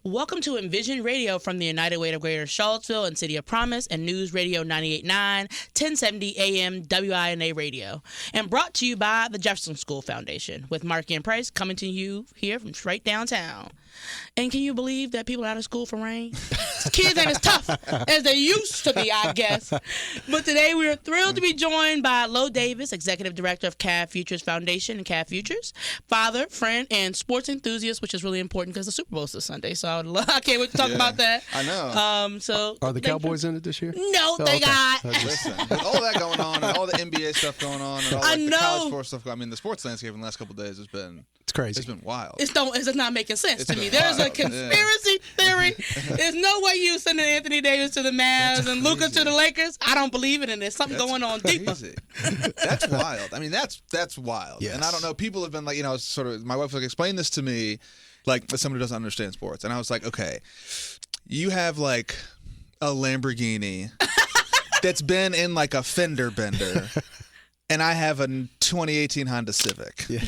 Welcome to Envision Radio from the United Way of Greater Charlottesville and City of Promise and News Radio 98.9, 1070 AM WINA Radio. And brought to you by the Jefferson School Foundation with Marky and Price coming to you here from straight downtown. And can you believe that people are out of school for rain? Kids ain't as tough as they used to be, I guess. But today we are thrilled to be joined by Lo Davis, Executive Director of Cavs Futures Foundation and Cavs Futures, father, friend, and sports enthusiast, which is really important because the Super Bowl is this Sunday. So I can't wait to talk about that. I know. So are the Cowboys in it this year? No, they got. Listen, with all that going on and all the NBA stuff going on and all the college sports stuff, I mean, the sports landscape in the last couple of days has been crazy. It's been wild. It's not making sense to me. There's a conspiracy theory. There's no way you sending Anthony Davis to the Mavs and Luka to the Lakers. I don't believe it, and there's something going on deeper. That's wild. I mean, that's wild. Yes. And I don't know. People have been like, sort of. My wife was like, explain this to me, like as someone who doesn't understand sports. And I was like, okay, you have like a Lamborghini that's been in like a fender bender. And I have a 2018 Honda Civic. Yeah.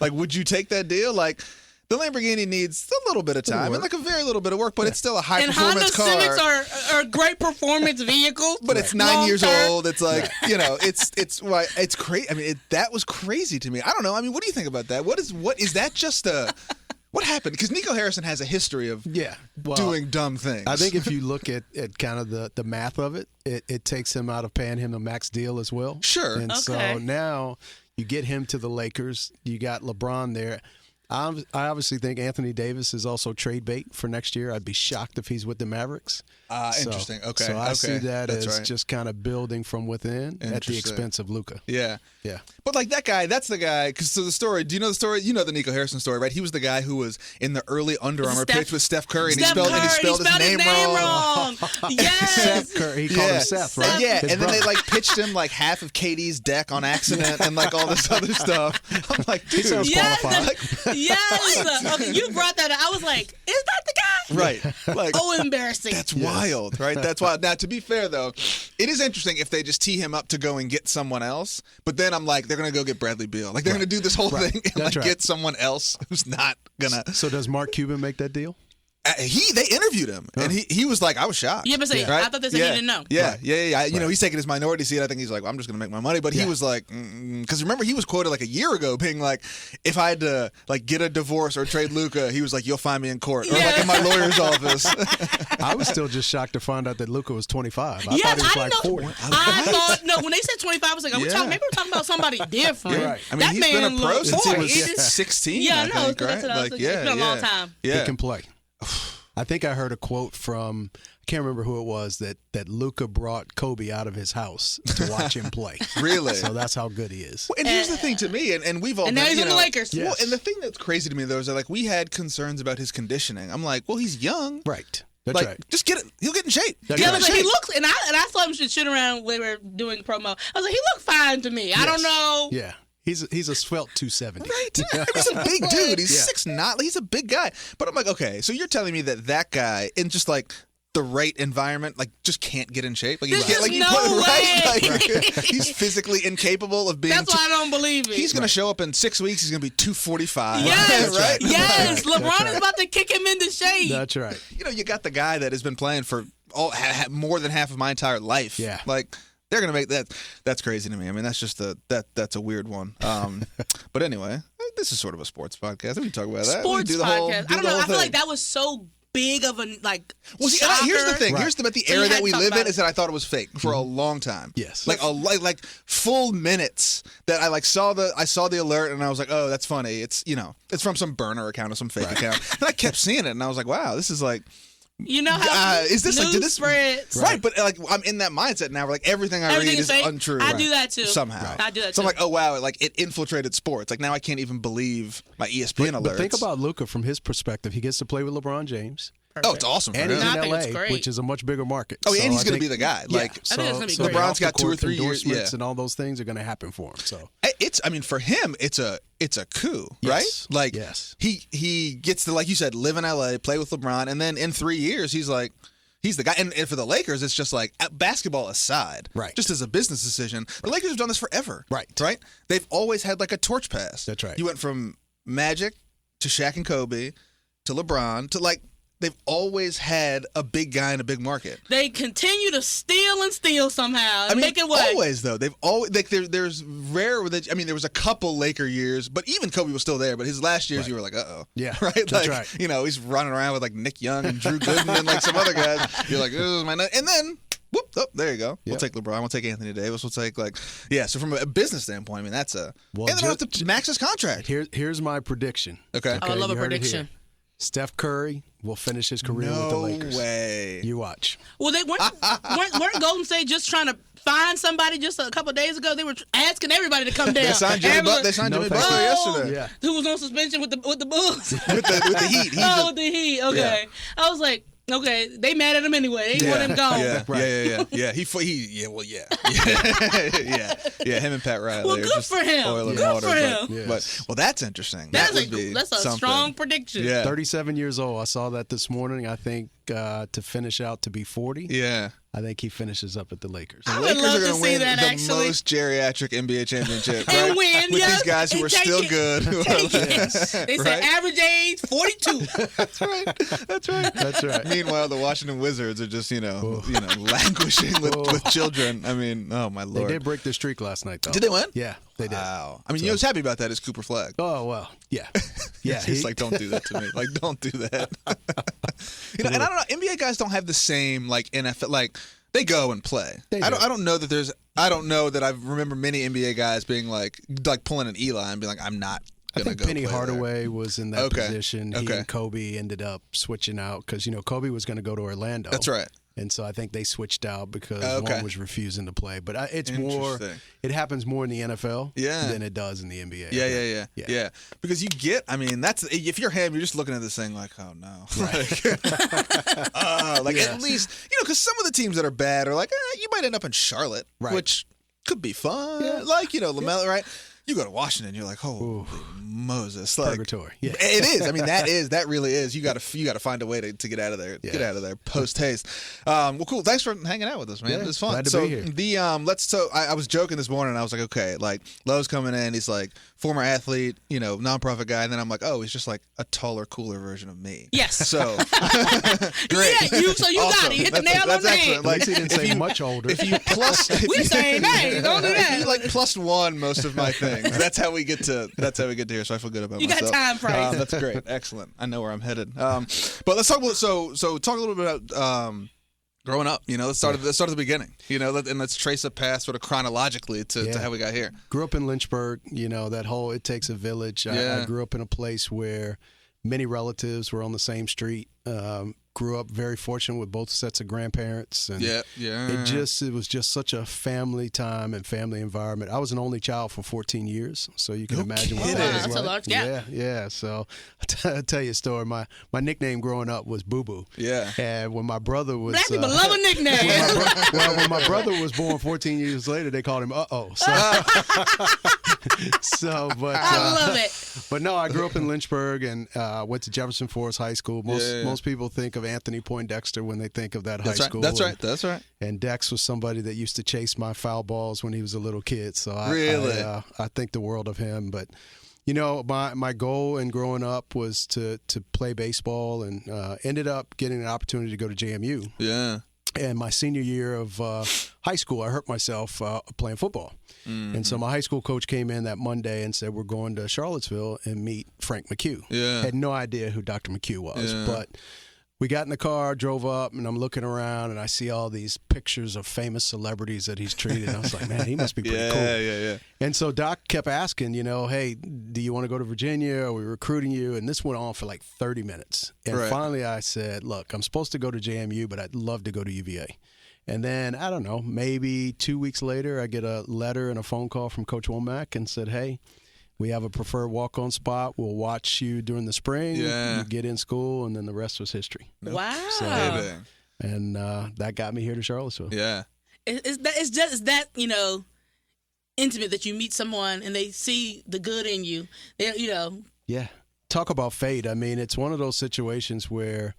Like, would you take that deal? Like, the Lamborghini needs a little bit of time and like a very little bit of work, but it's still a high-performance car. And Honda Civics are great performance vehicles. But it's 9 years old. It's like, it's crazy. I mean, that was crazy to me. I don't know. I mean, what do you think about that? What is that just a... What happened? Because Nico Harrison has a history of doing dumb things. I think if you look at kind of the math of it, it takes him out of paying him a max deal as well. Sure. And so now you get him to the Lakers. You got LeBron there. I obviously think Anthony Davis is also trade bait for next year. I'd be shocked if he's with the Mavericks. Interesting. Okay. So I see that as just kind of building from within at the expense of Luka. Yeah. Yeah. But like that guy, that's the guy. Because the story, do you know the story? You know the Nico Harrison story, right? He was the guy who was in the early Under Armour pitch with Steph Curry, and he spelled his name wrong. Yes. Seth Curry. He called him Seth, right? Yeah. And then they like pitched him like half of KD's deck on accident and like all this other stuff. I'm like, dude. He sounds qualified. Yes. Okay, you brought that up. I was like, is that the guy? Right. Like, embarrassing. That's wild, right? That's wild. Now, to be fair, though, it is interesting if they just tee him up to go and get someone else. But then I'm like, they're going to go get Bradley Beal. Like, they're going to do this whole thing and get someone else who's not going to. So does Mark Cuban make that deal? They interviewed him, and he was like, I was shocked. Yeah, but I thought they said he didn't know. Yeah. You know, he's taking his minority seat. I think he's like, well, I'm just going to make my money. But he was like, because remember, he was quoted like a year ago being like, if I had to like get a divorce or trade Luka, he was like, you'll find me in court or like in my lawyer's office. I was still just shocked to find out that Luka was 25. I thought he was like 40. I thought, when they said 25, I was like, maybe we're talking about somebody different. Yeah. I mean, he's been a pro since he was 16. Yeah, I know. That's what I was thinking. It's been a long time. Yeah. He can play. I think I heard a quote from, I can't remember who it was, that Luka brought Kobe out of his house to watch him play. Really? So that's how good he is. Well, and here's the thing to me, and we've all and now he's on the Lakers. Well, and the thing that's crazy to me, though, is that like we had concerns about his conditioning. I'm like, well, he's young. Right. That's right. Just get it. He'll get in shape. He looks, and I saw him shoot around when we were doing promo. I was like, he looked fine to me. I don't know. Yeah. He's a svelte 270. Right. He's a big dude. He's 6'9". He's a big guy. But I'm like, okay, so you're telling me that guy in just like the right environment, like just can't get in shape? Like, There's just no way. Right? Like, he's physically incapable of being. That's why I don't believe it. He's going to show up in 6 weeks. He's going to be 245. Yes, right? Yes. LeBron is about to kick him into shape. That's right. You know, you got the guy that has been playing for more than half of my entire life. Yeah. Like, they're gonna make that. That's crazy to me. I mean, that's just that's a weird one. But anyway, this is sort of a sports podcast. We can talk about that. Sports podcast. I don't know. I feel like that was so big of a like. Well, see, here's the thing. Right. Here's the era that we live in is that I thought it was fake for a long time. Yes. Like like full minutes that I saw the alert and I was like, oh, that's funny. It's it's from some burner account or some fake account. And I kept seeing it and I was like, wow, this is like. You know how is this news like did this spreads? Right, but like I'm in that mindset now where like everything I read is untrue. I do that too. Somehow. Right. I do that too. So I'm like, oh wow, like it infiltrated sports. Like now I can't even believe my ESPN alerts. But think about Luka from his perspective. He gets to play with LeBron James. Perfect. Oh, it's awesome. And he's in LA, which is a much bigger market. Oh, and he's going to be the guy. Like, I think it's going to be great. LeBron's got 2 or 3 years, and all those things are going to happen for him. So I mean, for him, it's a coup, right? Like, he gets to, like you said, live in LA, play with LeBron, and then in 3 years, he's like. He's the guy. And for the Lakers, it's just like, basketball aside, just as a business decision, the Lakers have done this forever. Right? They've always had like a torch pass. That's right. You went from Magic to Shaq and Kobe to LeBron to like they've always had a big guy in a big market. They continue to steal and steal somehow and make it way. Always though. They've always there's rare. There was a couple Laker years, but even Kobe was still there. But his last years, you were like, yeah, right. That's right. He's running around with like Nick Young and Drew Gooden and like some other guys. You're like, this is my night. And then. Whoop! Oh, there you go. We'll take LeBron. We'll take Anthony Davis. We'll take So from a business standpoint, I mean that's and they don't have to max his contract. Here's my prediction. Okay. I love a prediction. Steph Curry will finish his career with the Lakers. No way. You watch. Well, they weren't Golden State just trying to find somebody just a couple of days ago? They were asking everybody to come down. They signed Jimmy Butler yesterday. Yeah. Who was on suspension with the Bulls? with the Heat. With the Heat. Okay. Yeah. I was like. Okay, they mad at him anyway. They want him gone. Yeah, right. yeah. Him and Pat Riley. Well, good for him. Good for him. But that's interesting. That's a strong prediction. Yeah. 37 years old. I saw that this morning. I think to finish out to be 40. Yeah. I think he finishes up at the Lakers. I The would Lakers love are to going to see win that, the actually. most geriatric NBA championship. And right? win, with yeah. these guys who And are take still it. good. They said average age 42. That's right. That's right. Meanwhile, the Washington Wizards are just languishing with children. I mean, oh my Lord. They did break the streak last night, though. Did they win? Yeah, they did. Wow. I mean, you know who's happy about that is Cooper Flagg. Oh well, yeah, yeah. He's like, don't do that to me. Like, don't do that. And I don't know. NBA guys don't have the same NFL They go and play. I don't know that there's. I don't know that I remember many NBA guys being like pulling an Eli and being like, I'm not. I think go Penny play Hardaway there. was in that position. He and Kobe ended up switching out because Kobe was going to go to Orlando. That's right. And so I think they switched out because one was refusing to play. But it's more. It happens more in the NFL than it does in the NBA. Yeah. Because you get. I mean, that's if you're him, you're just looking at this thing like, oh no. Right. At least because some of the teams that are bad are like, you might end up in Charlotte, which could be fun. Yeah. LaMelo, right? You go to Washington, you're like, holy Moses, purgatory. Yeah. It is. I mean, that really is. You got to find a way to get out of there. Yeah. Get out of there post haste. Well, cool. Thanks for hanging out with us, man. Yeah, it was fun. Glad to be here. I was joking this morning. I was like, okay, Lowe's coming in. He's like former athlete, nonprofit guy, and then I'm like, oh, he's just like a taller, cooler version of me. Yes. So great. Yeah, you awesome. Got it. You hit the nail on the head. Like he didn't say much older. If you plus, we saying names. Don't do that. If you plus one most of my things. That's how we get to here. So I feel good about myself. You got time, Price. That's great. Excellent. I know where I'm headed. But let's talk about talk a little bit about growing up. Let's start at the beginning. And let's trace a path sort of chronologically to how we got here. Grew up in Lynchburg. That whole it takes a village. I grew up in a place where many relatives were on the same street. Grew up very fortunate with both sets of grandparents, and it was just such a family time and family environment. I was an only child for 14 years, so you can imagine what that was that's like. a large gap. Yeah. So I'll tell you a story. My nickname growing up was Boo Boo. Yeah. And when my brother was Black people love a nickname. when my brother was born 14 years later, they called him Uh-oh. But I love it. But no, I grew up in Lynchburg and went to Jefferson Forest High School. Most people think of Anthony Poindexter when they think of that high school. That's right. And Dex was somebody that used to chase my foul balls when he was a little kid. So I think the world of him. But my goal in growing up was to play baseball, and ended up getting an opportunity to go to JMU. Yeah. And my senior year of high school, I hurt myself playing football. Mm-hmm. And so my high school coach came in that Monday and said, we're going to Charlottesville and meet Frank McHugh. Yeah. Had no idea who Dr. McHugh was. Yeah. But we got in the car, drove up, and I'm looking around, and I see all these pictures of famous celebrities that he's treated. And I was like, man, he must be pretty cool. Yeah. And so Doc kept asking, hey, do you want to go to Virginia? Are we recruiting you? And this went on for like 30 minutes. And finally I said, look, I'm supposed to go to JMU, but I'd love to go to UVA. And then, I don't know, maybe 2 weeks later, I get a letter and a phone call from Coach Womack and said, hey, we have a preferred walk-on spot. We'll watch you during the spring. Yeah. You get in school, and then the rest was history. Wow. And that got me here to Charlottesville. Yeah. It's that intimate that you meet someone and they see the good in you. Yeah. Talk about fate. I mean, it's one of those situations where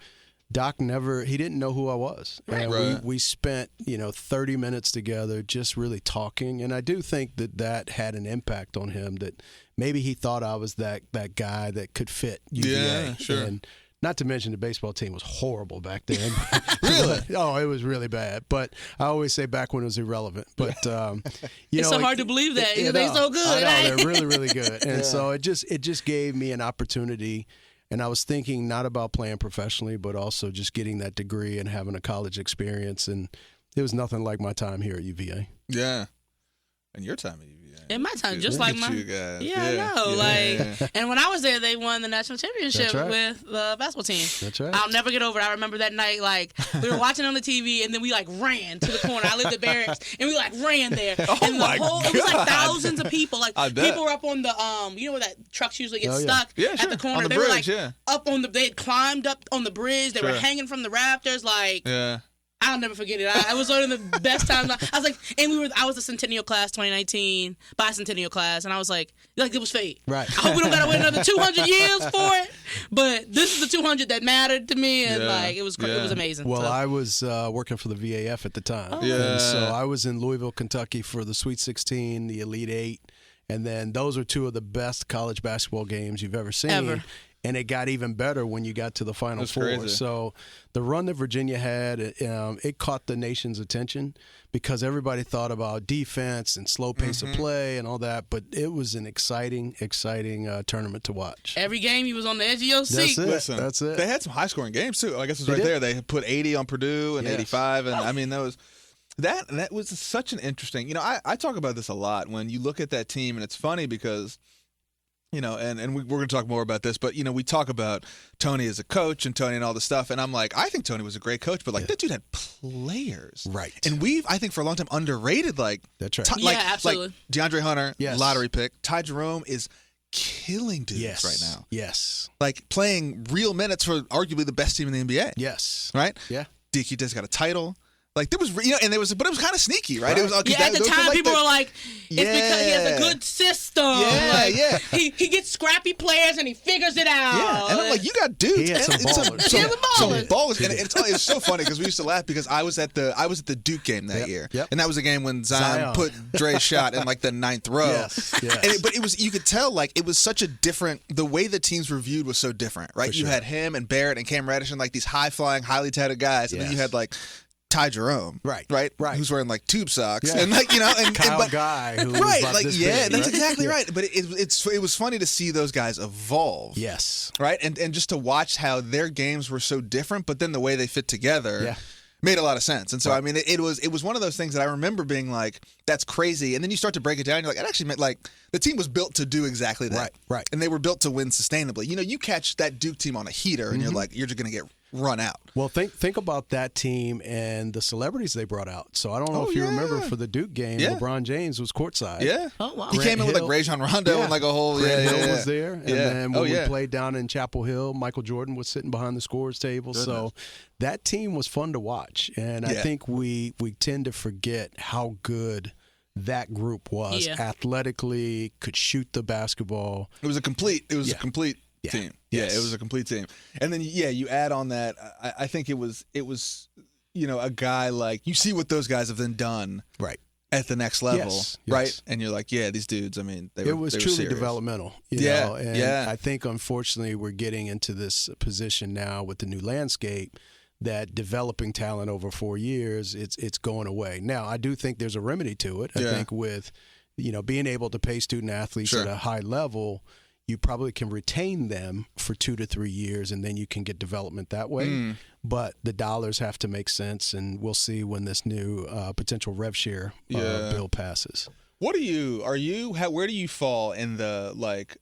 Doc he didn't know who I was. And we spent, 30 minutes together just really talking. And I do think that had an impact on him, that maybe he thought I was that guy that could fit UVA. Yeah, sure. And Not to mention the baseball team was horrible back then. Really? Oh, it was really bad. But I always say back when it was irrelevant. But it's so hard to believe that they're so good. I know, they're really, really good. And so it just gave me an opportunity. And I was thinking not about playing professionally, but also just getting that degree and having a college experience. And it was nothing like my time here at UVA. Yeah. And your time at UVA. In my time, just like mine. You guys. Yeah, I know. Like, and when I was there, they won the national championship with the basketball team. That's right. I'll never get over it. I remember that night, like, we were watching on the TV, and then we, like, ran to the corner. I lived at Barracks, and we, like, ran there. Oh, and my God. It was, like, thousands of people. Like, I bet. people were up on the, you know where that trucks usually get stuck Yeah, sure. at the corner? On the they bridge, were, like, up on they had climbed up on the bridge. They were hanging from the rafters, like. Yeah. I'll never forget it. I was one of the best times. I was like, and I was the Centennial class 2019, bicentennial class, and I was like it was fate. Right. I hope we don't gotta wait another 200 years for it, but this is the 200 that mattered to me, and like it was amazing. Well, I was working for the VAF at the time. Oh. Yeah. And so I was in Louisville, Kentucky for the Sweet 16, the Elite Eight, and then those are two of the best college basketball games you've ever seen. Ever. And it got even better when you got to the Final Four. Crazy. So the run that Virginia had, it caught the nation's attention because everybody thought about defense and slow pace of play and all that. But it was an exciting tournament to watch. Every game you was on the edge of your seat. Listen, That's it. They had some high-scoring games, too. I guess it was right there. They put 80 on Purdue and 85. And, I mean, that was such an interesting – you know, I talk about this a lot when you look at that team, and it's funny because – you know, and we're going to talk more about this, but, you know, we talk about Tony as a coach and Tony and all this stuff, and I'm like, I think Tony was a great coach, but, like, that dude had players. Right. And I think, for a long time, underrated, like, that's right. Absolutely. Like DeAndre Hunter, Yes. lottery pick. Ty Jerome is killing dudes right now. Yes. Like, playing real minutes for arguably the best team in the NBA. Yes. Right? Yeah. DQ just got a title. Like, there was, you know, and there was, but it was kind of sneaky, right? It was, at the time, people were like, it's because he has a good system. Yeah. He gets scrappy players and he figures it out. Yeah, and I'm like, you got dudes. He had some ballers. Some ballers. And it's so funny because we used to laugh because I was at the Duke game that year. Yep. And that was a game when Zion put Dre's shot in like the 9th row. Yes. But it was, you could tell, like, it was such a different, the way the teams were viewed was so different, right? For You sure. had him and Barrett and Cam Reddish and like these high-flying, highly touted guys. And then you had like Ty Jerome, right, who's wearing like tube socks, and like, you know, and Kyle Guy, who was about like this yeah, big, that's right? exactly right. But it was funny to see those guys evolve, Yes, right, and just to watch how their games were so different, but then the way they fit together. Made a lot of sense. And so, I mean, it was one of those things that I remember being like, that's crazy. And then you start to break it down. And you're like, it actually meant like the team was built to do exactly that. Right. And they were built to win sustainably. You know, you catch that Duke team on a heater and you're like, you're just going to get run out. Well, think about that team and the celebrities they brought out. So I don't know if you remember for the Duke game, LeBron James was courtside. Yeah. Oh, wow. He came in with like Rajon Rondo and like a whole Hill was there. And then when we yeah. played down in Chapel Hill, Michael Jordan was sitting behind the scores table. Goodness. So that team was fun to watch. And I think we tend to forget how good that group was athletically, could shoot the basketball. It was a complete team. Yes. It was a complete team. And then you add on that, I think it was you know, a guy like, you see what those guys have then done at the next level, right? And you're like, yeah, these dudes, I mean, they were truly serious. developmental. You know? And I think, unfortunately, we're getting into this position now with the new landscape that developing talent over 4 years, it's going away. Now, I do think there's a remedy to it. I think with, you know, being able to pay student athletes at a high level, you probably can retain them for 2 to 3 years, and then you can get development that way. But the dollars have to make sense, and we'll see when this new potential rev share bill passes. What where do you fall in the, like,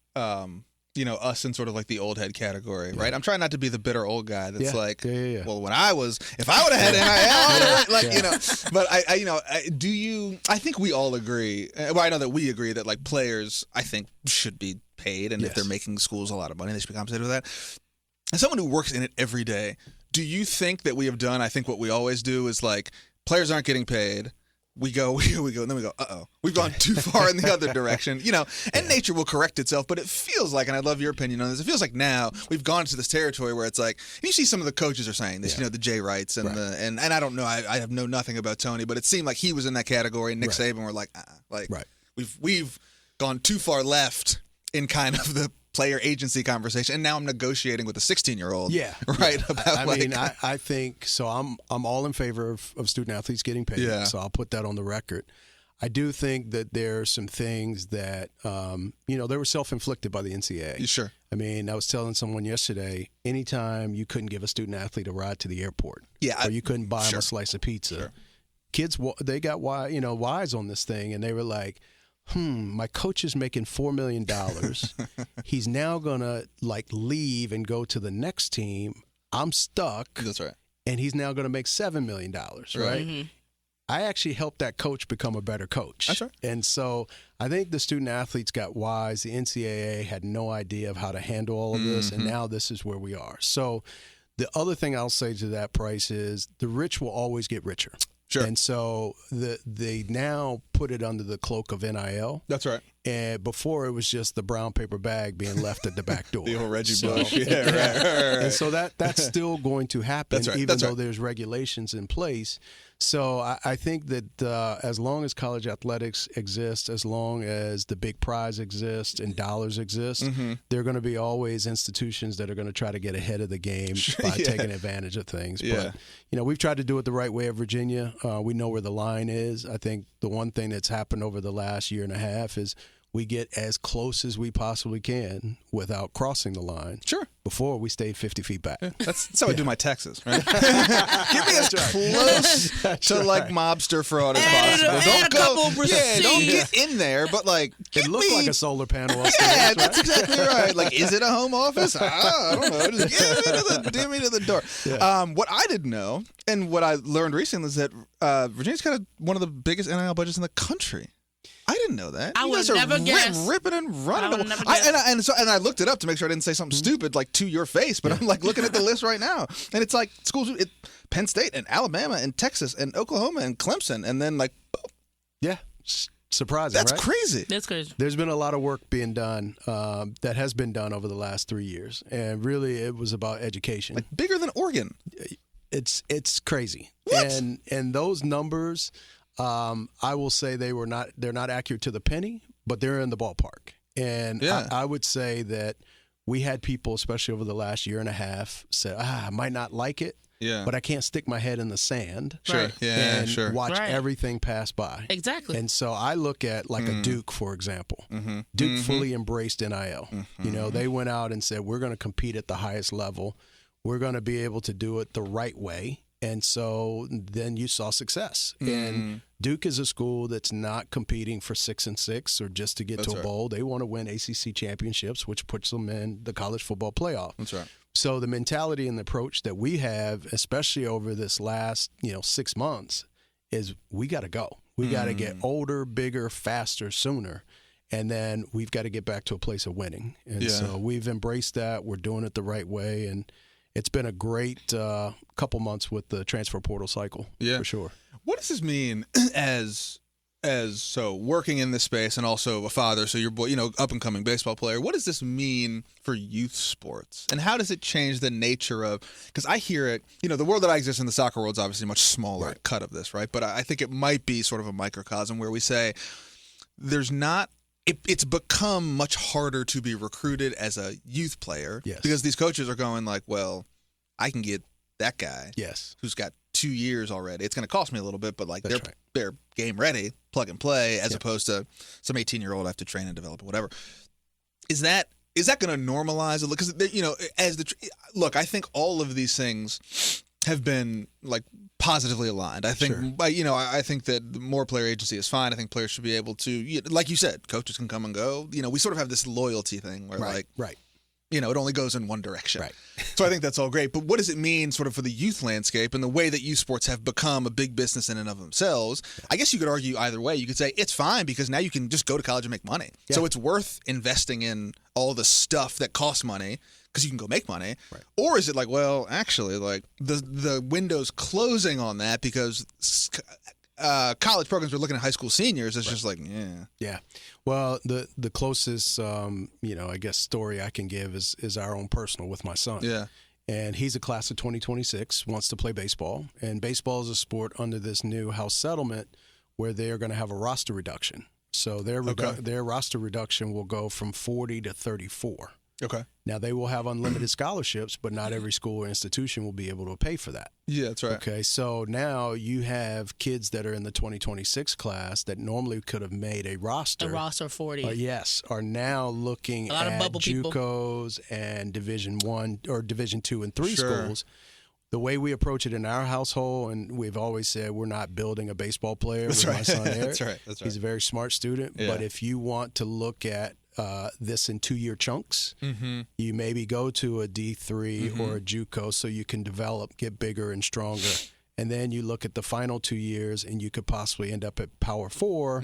you know, us in sort of like the old head category, right? I'm trying not to be the bitter old guy that's like, well, if I would have had NIL, like, you know, but I think we all agree. Well, I know that we agree that like players, I think, should be paid, and if they're making schools a lot of money, they should be compensated for that. As someone who works in it every day, do you think that we have done, I think what we always do is like, players aren't getting paid. We go, and then we go, uh-oh. We've gone too far in the other direction, you know, and nature will correct itself, but it feels like, and I'd love your opinion on this, it feels like now we've gone to this territory where it's like, and you see some of the coaches are saying this, you know, the Jay Wrights and and I don't know, I have know nothing about Tony, but it seemed like he was in that category, and Nick Saban were like, we've gone too far left in kind of player agency conversation, and now I'm negotiating with a 16-year-old. Yeah, right. Yeah. About I mean, I think so. I'm all in favor of student athletes getting paid. Yeah. So I'll put that on the record. I do think that there are some things that they were self-inflicted by the NCAA. Sure. I mean, I was telling someone yesterday, anytime you couldn't give a student athlete a ride to the airport, or you couldn't buy them a slice of pizza. Sure. Kids, they got wise on this thing, and they were like, my coach is making $4 million. He's now gonna leave and go to the next team. I'm stuck. That's right. And he's now gonna make $7 million, right? Mm-hmm. I actually helped that coach become a better coach. That's right. And so I think the student athletes got wise. The NCAA had no idea of how to handle all of this, and now this is where we are. So the other thing I'll say to that, Price, is the rich will always get richer. Sure. And so they now put it under the cloak of NIL. That's right. And before it was just the brown paper bag being left at the back door. The old Reggie Bush. Yeah, right. And so that's still going to happen, That's right. even That's though right. there's regulations in place. So I think that as long as college athletics exists, as long as the big prize exists and dollars exist, there are going to be always institutions that are going to try to get ahead of the game by taking advantage of things. Yeah. But, we've tried to do it the right way at Virginia. We know where the line is. I think the one thing that's happened over the last year and a half is we get as close as we possibly can without crossing the line. Sure. Before, we stayed 50 feet back. That's how I do my taxes, right? Get me as close to mobster fraud as possible. Don't get in there, but It looked like a solar panel. Yeah, that's exactly right. Is it a home office? I don't know. Just get me to the door. Yeah. What I didn't know, and what I learned recently, is that Virginia's got one of the biggest NIL budgets in the country. I didn't know that. I would never guess. Ripping and running. And I looked it up to make sure I didn't say something stupid to your face, but I'm looking at the list right now, and it's schools, Penn State and Alabama and Texas and Oklahoma and Clemson, and then yeah, surprising. That's right? crazy. That's crazy. There's been a lot of work being done that has been done over the last 3 years, and really it was about education. Bigger than Oregon. It's crazy. What? And those numbers. I will say they're not accurate to the penny, but they're in the ballpark. And I would say that we had people, especially over the last year and a half, say, I might not like it, but I can't stick my head in the sand and watch everything pass by. Exactly. And so I look at a Duke, for example. Duke fully embraced NIL. They went out and said, we're going to compete at the highest level. We're going to be able to do it the right way. And so then you saw success. And Duke is a school that's not competing for 6 and 6 or just to get to a bowl. They want to win ACC championships, which puts them in the college football playoff. That's right. So the mentality and the approach that we have, especially over this last 6 months, is we got to go. We got to get older, bigger, faster, sooner. And then we've got to get back to a place of winning. And so we've embraced that. We're doing it the right way. And it's been a great couple months with the transfer portal cycle, for sure. What does this mean as working in this space and also a father, so you're up and coming baseball player? What does this mean for youth sports, and how does it change the nature of? Because I hear it, the world that I exist in, the soccer world, is obviously a much smaller cut of this, right? But I think it might be sort of a microcosm where we say there's not. It's become much harder to be recruited as a youth player because these coaches are going well, I can get that guy who's got 2 years already. It's going to cost me a little bit, but they're game ready, plug and play, as opposed to some 18-year-old I have to train and develop or whatever. Is that going to normalize it? Because look, I think all of these things have been positively aligned. I think, I think that the more player agency is fine. I think players should be able to, like you said, coaches can come and go. We sort of have this loyalty thing where it only goes in one direction. Right. So I think that's all great. But what does it mean sort of for the youth landscape and the way that youth sports have become a big business in and of themselves? I guess you could argue either way. You could say it's fine because now you can just go to college and make money. Yeah. So it's worth investing in all the stuff that costs money because you can go make money. Right. Or is it actually the window's closing on that because college programs are looking at high school seniors. It's just Yeah. Well, the closest, I guess story I can give is our own personal with my son. Yeah. And he's a class of 2026, wants to play baseball. And baseball is a sport under this new House settlement where they're going to have a roster reduction. So their roster reduction will go from 40 to 34. Okay. Now, they will have unlimited scholarships, but not every school or institution will be able to pay for that. Yeah, that's right. Okay, so now you have kids that are in the 2026 class that normally could have made a roster. A roster of 40. Yes, are now looking at JUCOs and Division I or Division II and III schools. The way we approach it in our household, and we've always said we're not building a baseball player with my son Eric. That's right. He's a very smart student, but if you want to look at this in 2-year chunks, you maybe go to a D3 or a JUCO so you can develop, get bigger and stronger. And then you look at the final 2 years and you could possibly end up at Power 4,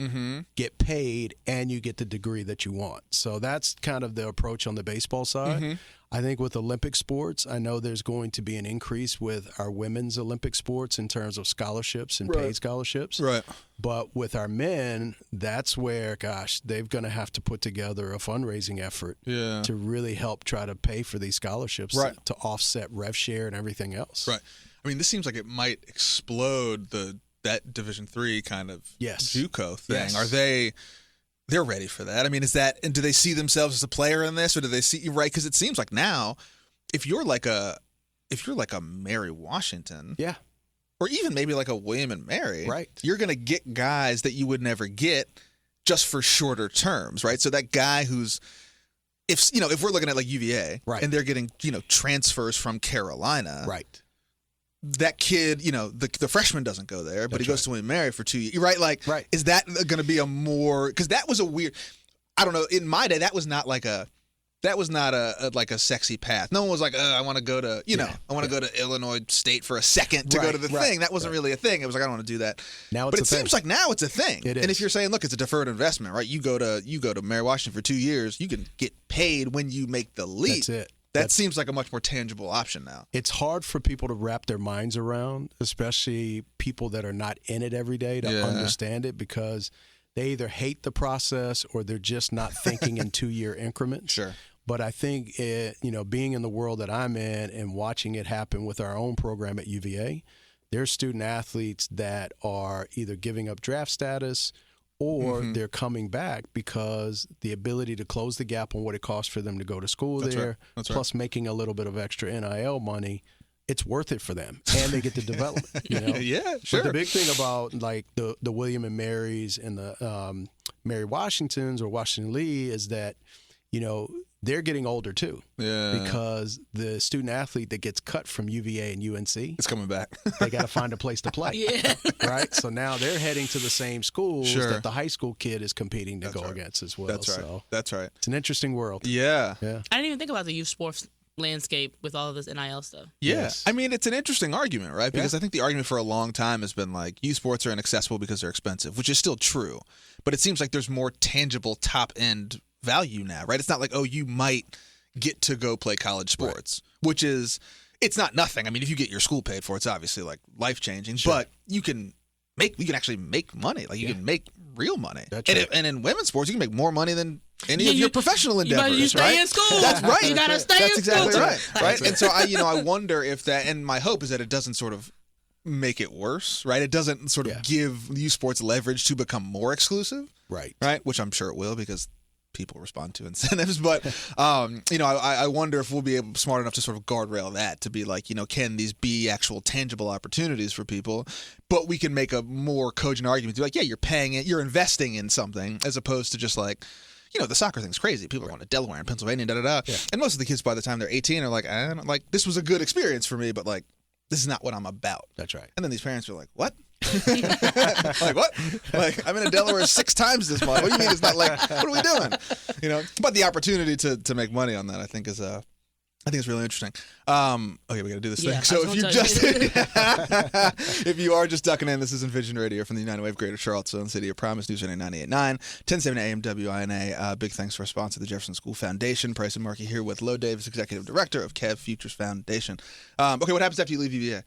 get paid, and you get the degree that you want. So that's kind of the approach on the baseball side. I think with Olympic sports, I know there's going to be an increase with our women's Olympic sports in terms of scholarships and paid scholarships. Right. But with our men, that's where, gosh, they're going to have to put together a fundraising effort to really help try to pay for these scholarships to offset rev share and everything else. Right. I mean, this seems like it might explode that Division III kind of JUCO thing. Yes. They're ready for that? I mean, and do they see themselves as a player in this, or do they see you right? Because it seems like now, if you're like a Mary Washington, or even maybe like a William and Mary, you're going to get guys that you would never get just for shorter terms, right? So that guy who's if we're looking at like UVA, and they're getting transfers from Carolina, that kid, the freshman doesn't go there, but he goes to William & Mary for 2 years, right? Is that going to be a more, because that was a weird, I don't know, in my day, that was not a sexy path. No one was like, I want to go to, I want to go to Illinois State for a second to go to the thing. That wasn't really a thing. It was like, I don't want to do that. Now but it seems like now it's a thing. It is. And if you're saying, look, it's a deferred investment, right? You go to Mary Washington for 2 years, you can get paid when you make the leap. That's it. That seems like a much more tangible option now. It's hard for people to wrap their minds around, especially people that are not in it every day, to understand it, because they either hate the process or they're just not thinking in 2-year increments. Sure. But I think, being in the world that I'm in and watching it happen with our own program at UVA, there's student athletes that are either giving up draft status or they're coming back because the ability to close the gap on what it costs for them to go to school plus making a little bit of extra NIL money, it's worth it for them, and they get the development. Yeah, sure. But the big thing about like the William and Marys and the Mary Washingtons or Washington Lee is that they're getting older too. Yeah. Because the student athlete that gets cut from UVA and UNC, it's coming back. They got to find a place to play. Right? So now they're heading to the same schools that the high school kid is competing to go against as well. That's right. So that's right. It's an interesting world. Yeah. I didn't even think about the youth sports landscape with all of this NIL stuff. Yes. I mean, it's an interesting argument, right? Because I think the argument for a long time has been like youth sports are inaccessible because they're expensive, which is still true. But it seems like there's more tangible top-end value now, right? It's not like, you might get to go play college sports, which is, it's not nothing. I mean, if you get your school paid for, it's obviously like life-changing, but you can actually make money. Like you can make real money. That's right. And in women's sports, you can make more money than any of your professional endeavors, you stay in school. That's right. You gotta stay That's in exactly school. right. And so I wonder if that, and my hope is that it doesn't sort of make it worse, right? It doesn't sort of give youth sports leverage to become more exclusive, right? Which I'm sure it will, because people respond to incentives, but I wonder if we'll be smart enough to sort of guardrail that, to be like, can these be actual tangible opportunities for people? But we can make a more cogent argument to be like, you're paying it, you're investing in something, as opposed to just like, the soccer thing's crazy. People are going to Delaware and Pennsylvania, and most of the kids by the time they're 18 are like, I don't, like, this was a good experience for me, but like, this is not what I'm about. That's right. And then these parents are like, what? Like, what? Like, I'm in Delaware 6 times this month. What do you mean it's not like, what are we doing? But the opportunity to make money on that, I think is really interesting. Okay, we got to do this thing. So if you are just ducking in, this is Envision Radio from the United Way of Greater Charlottesville, City of Promise, News Radio 98.9, 1070 AM WINA. Big thanks to our sponsor, the Jefferson School Foundation. Price and Markey here with Lo Davis, Executive Director of Kev Futures Foundation. Okay, what happens after you leave UVA?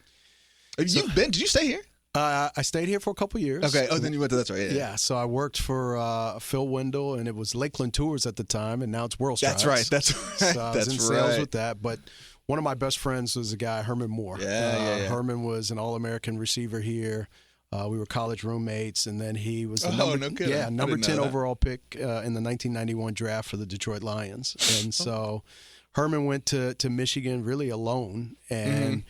Did you stay here? I stayed here for a couple years. Okay. Oh, then you went to, that's right. Yeah. So I worked for Phil Wendell, and it was Lakeland Tours at the time, and now it's World Strides. That's right. So I was in sales with that. But one of my best friends was a guy, Herman Moore. Yeah. Herman was an All-American receiver here. We were college roommates, and then he was the I number 10 didn't know that. overall pick in the 1991 draft for the Detroit Lions. And so Herman went to Michigan really alone. And,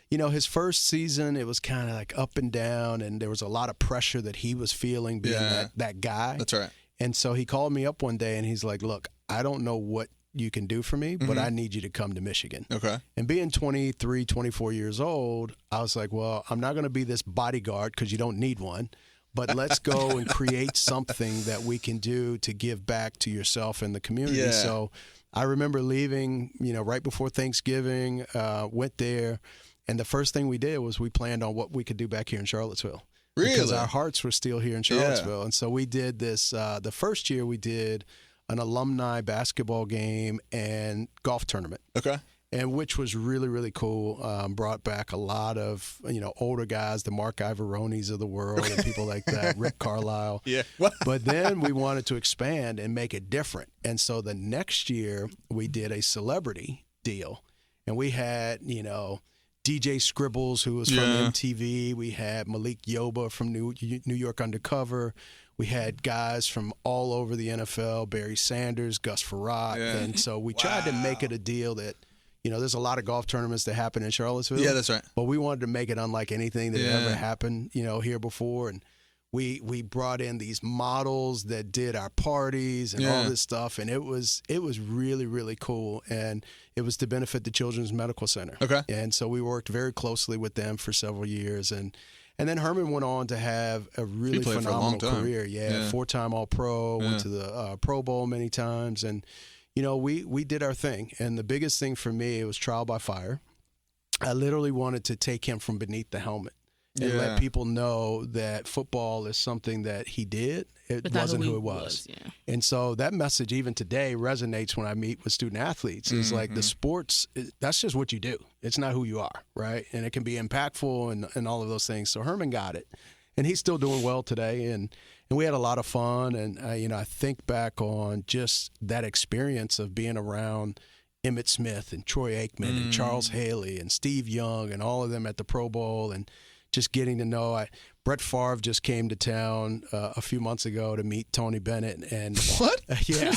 you know, his first season, it was kind of like up and down, and there was a lot of pressure that he was feeling being that guy. That's right. And so he called me up one day, and he's like, look, I don't know what you can do for me, but I need you to come to Michigan. Okay. And being 23, 24 years old, I was like, well, I'm not going to be this bodyguard because you don't need one, but let's go and create something that we can do to give back to yourself and the community. Yeah. So I remember leaving, you know, right before Thanksgiving, went there, and the first thing we did was we planned on what we could do back here in Charlottesville. Really? Because our hearts were still here in Charlottesville. And so we did this, the first year we did an alumni basketball game and golf tournament. Okay. And which was really, really cool. Brought back a lot of, you know, older guys, the Mark Ivaronis of the world and people like that, Rick Carlisle. Yeah. But then we wanted to expand and make it different. And so the next year we did a celebrity deal. And we had, you know, DJ Scribbles, who was from MTV. We had Malik Yoba from New York Undercover. We had guys from all over the NFL, Barry Sanders, Gus Farrat. And so we tried to make it a deal that, you know, there's a lot of golf tournaments that happen in Charlottesville. Yeah, that's right. But we wanted to make it unlike anything that ever happened, you know, here before. And we brought in these models that did our parties and all this stuff. And it was really, really cool. And it was to benefit the Children's Medical Center. Okay. And so we worked very closely with them for several years. And then Herman went on to have a really phenomenal career. Yeah, 4-time All-Pro, went to the Pro Bowl many times. And, you know, we did our thing. And the biggest thing for me, it was trial by fire. I literally wanted to take him from beneath the helmet and let people know that football is something that he did. It wasn't who it was. And so that message even today resonates when I meet with student athletes. It's like the sports, that's just what you do. It's not who you are, right? And it can be impactful and all of those things. So Herman got it. And he's still doing well today. And we had a lot of fun. And, you know, I think back on just that experience of being around Emmitt Smith and Troy Aikman and Charles Haley and Steve Young and all of them at the Pro Bowl and just getting to know. Brett Favre just came to town a few months ago to meet Tony Bennett. And what? Yeah.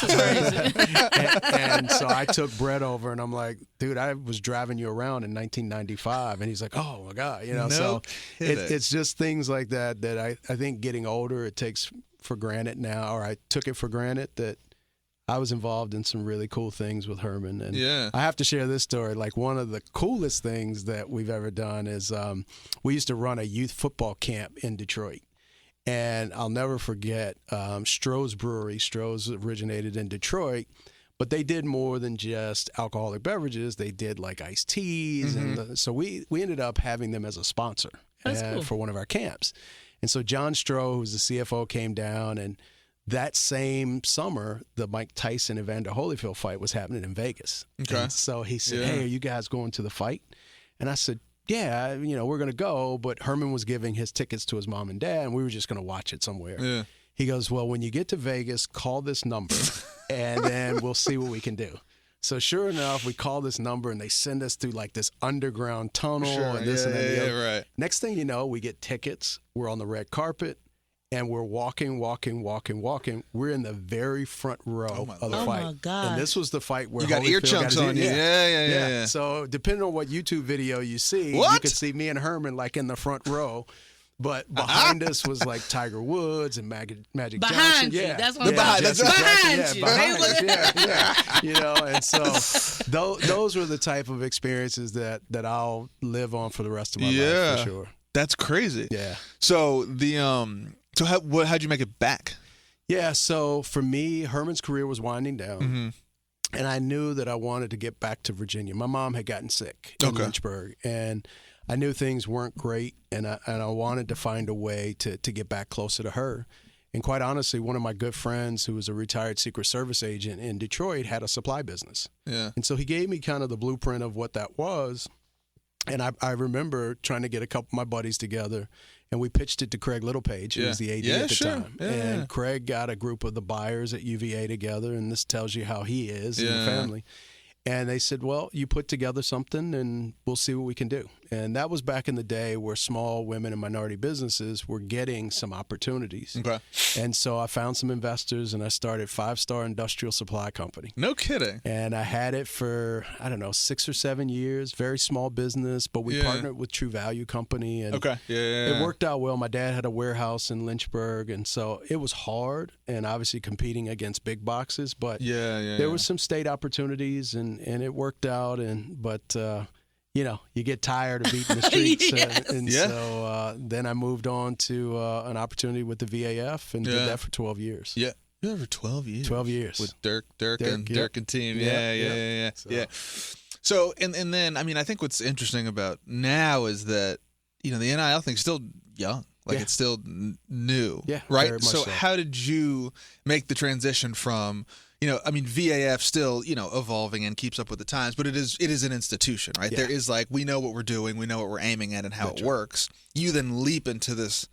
and so I took Brett over, and I'm like, dude, I was driving you around in 1995. And he's like, oh, my God. You know, so it's just things like that I think getting older, it takes for granted now, or I took it for granted that I was involved in some really cool things with Herman. And I have to share this story. Like, one of the coolest things that we've ever done is we used to run a youth football camp in Detroit. And I'll never forget Stroh's Brewery. Stroh's originated in Detroit, but they did more than just alcoholic beverages. They did like iced teas. And so we ended up having them as a sponsor for one of our camps. And so John Stroh, who's the CFO, came down, and that same summer, the Mike Tyson Evander Holyfield fight was happening in Vegas. Okay. And so he said, hey, are you guys going to the fight? And I said, yeah, you know, we're going to go. But Herman was giving his tickets to his mom and dad, and we were just going to watch it somewhere. Yeah. He goes, well, when you get to Vegas, call this number, and then we'll see what we can do. So sure enough, we call this number, and they send us through like this underground tunnel and this and that. And the other. Right. Next thing you know, we get tickets. We're on the red carpet. And we're walking. We're in the very front row of the fight. Oh, my God. And this was the fight where you got ear chunks on you. Yeah. So depending on what YouTube video you see, you could see me and Herman like in the front row. But behind us was like Tiger Woods and Magic Johnson. Behind you. Yeah. That's what I'm talking about. Behind you. Yeah. You know, and so those were the type of experiences that I'll live on for the rest of my life, for sure. That's crazy. Yeah. So So how'd you make it back? Yeah, so for me, Herman's career was winding down, and I knew that I wanted to get back to Virginia. My mom had gotten sick in Lynchburg, and I knew things weren't great, and I wanted to find a way to get back closer to her. And quite honestly, one of my good friends who was a retired Secret Service agent in Detroit had a supply business. Yeah. And so he gave me kind of the blueprint of what that was. And I remember trying to get a couple of my buddies together, and we pitched it to Craig Littlepage, who was the AD at the time. And Craig got a group of the buyers at UVA together, and this tells you how he is in the family. And they said, well, you put together something, and we'll see what we can do. And that was back in the day where small women and minority businesses were getting some opportunities. Okay. And so I found some investors and I started Five Star Industrial Supply Company. No kidding. And I had it for, 6 or 7 years, very small business, but we partnered with True Value Company. And it worked out well. My dad had a warehouse in Lynchburg, and so it was hard and obviously competing against big boxes, but there was some state opportunities and it worked out. But you get tired of beating the streets. So then I moved on to an opportunity with the VAF and did that for 12 years. Yeah. You were for 12 years. 12 years. With Dirk and team. Yeah. So, and then, I think what's interesting about now is that, the NIL thing's still young. Like it's still new. Yeah. Right? So how did you make the transition from, VAF still, evolving and keeps up with the times, but it is an institution, right? Yeah. There is we know what we're doing, we know what we're aiming at and how it works. You then leap into this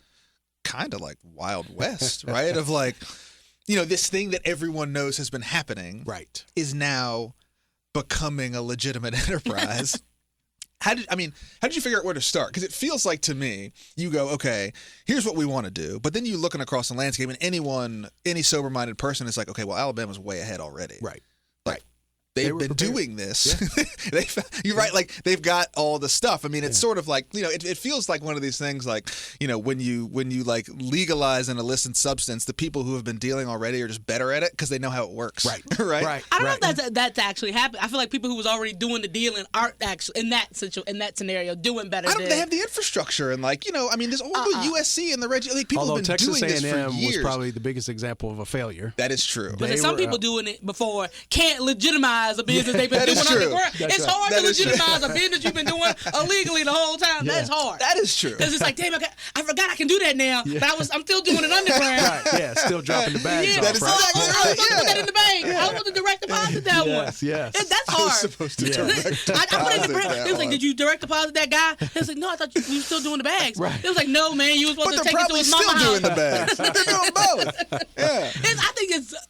kind of Wild West, right? Of this thing that everyone knows has been happening is now becoming a legitimate enterprise. How did you figure out where to start? Because it feels like to me, you go, okay, here's what we want to do. But then you're looking across the landscape and any sober-minded person is like, okay, well, Alabama's way ahead already. Right. They've been doing this. Yeah. You're right. They've got all the stuff. It's sort of it feels like one of these things when you legalize an illicit substance, the people who have been dealing already are just better at it because they know how it works. Right. I don't know if that's actually happened. I feel like people who was already doing the dealing aren't actually in that scenario doing better. They have the infrastructure and there's all the USC and the people Although have been Texas doing A&M this for years. was probably the biggest example of a failure. That is true. But some people doing it before can't legitimize a business they've been doing underground. It's hard to legitimize a business you've been doing illegally the whole time. That's hard. That is true. Because it's damn, I forgot I can do that now, but I'm still doing it underground. Still dropping the bags off. That is exactly right. I was supposed to put that in the bank. I was supposed to direct deposit that one. Yes. That's hard. I was supposed to direct deposit I put it in the that It was one. did you direct deposit that guy? It was no, I thought you were still doing the bags. Right. It was no, man, you were supposed to take it to his mama still house. doing the bags. But they're doing both. Yeah.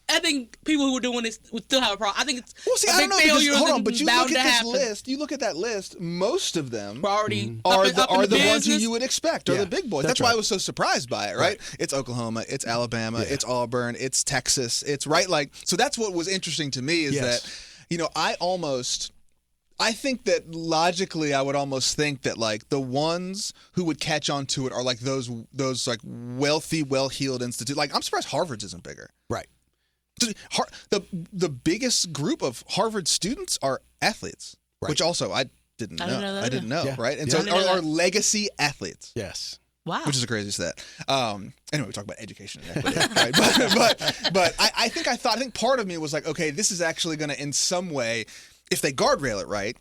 I think people who are doing this would still have a problem. I think it's I don't know because, hold on, but you bound look to at this happen. list. You look at that list. Most of them are the ones who you would expect are the big boys. That's why right. I was so surprised by it. Right? It's Oklahoma, it's Alabama, it's Auburn, it's Texas. It's so that's what was interesting to me is that I think that logically I would almost think that the ones who would catch on to it are those wealthy, well-heeled institutes. I'm surprised Harvard's isn't bigger. Right. The biggest group of Harvard students are athletes, which also I didn't know. I didn't know, right? And so are legacy athletes. Yes. Wow. Which is a crazy stat. Anyway, we talk about education and equity, right? But I think part of me was okay, this is actually going to in some way, if they guardrail it right,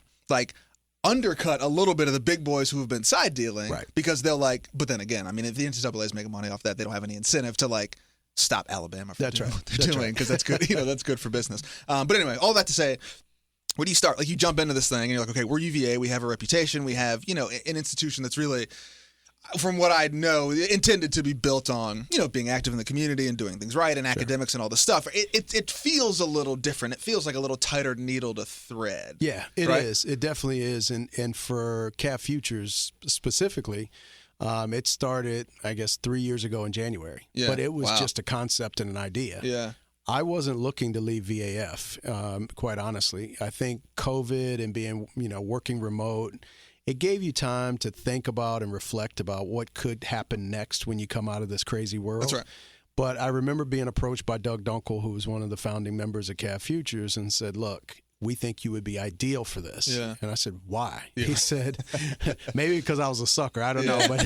undercut a little bit of the big boys who have been side dealing, right? Because they'll but then again, if the NCAA is making money off that, they don't have any incentive to stop Alabama from doing what they're doing because that's good. That's good for business. But anyway, all that to say, where do you start? You jump into this thing and you're okay, we're UVA. We have a reputation. We have an institution that's really, from what I know, intended to be built on being active in the community and doing things right and academics and all this stuff. It feels a little different. It feels like a little tighter needle to thread. Yeah, it is. It definitely is. And for CAF Futures specifically. It started, I guess, 3 years ago in January. Yeah. But it was just a concept and an idea. Yeah. I wasn't looking to leave VAF, quite honestly. I think COVID and being, working remote, it gave you time to think about and reflect about what could happen next when you come out of this crazy world. That's right. But I remember being approached by Doug Dunkel, who was one of the founding members of CAF Futures, and said, look, we think you would be ideal for this. Yeah. And I said, why? Yeah. He said, maybe because I was a sucker. I don't know. But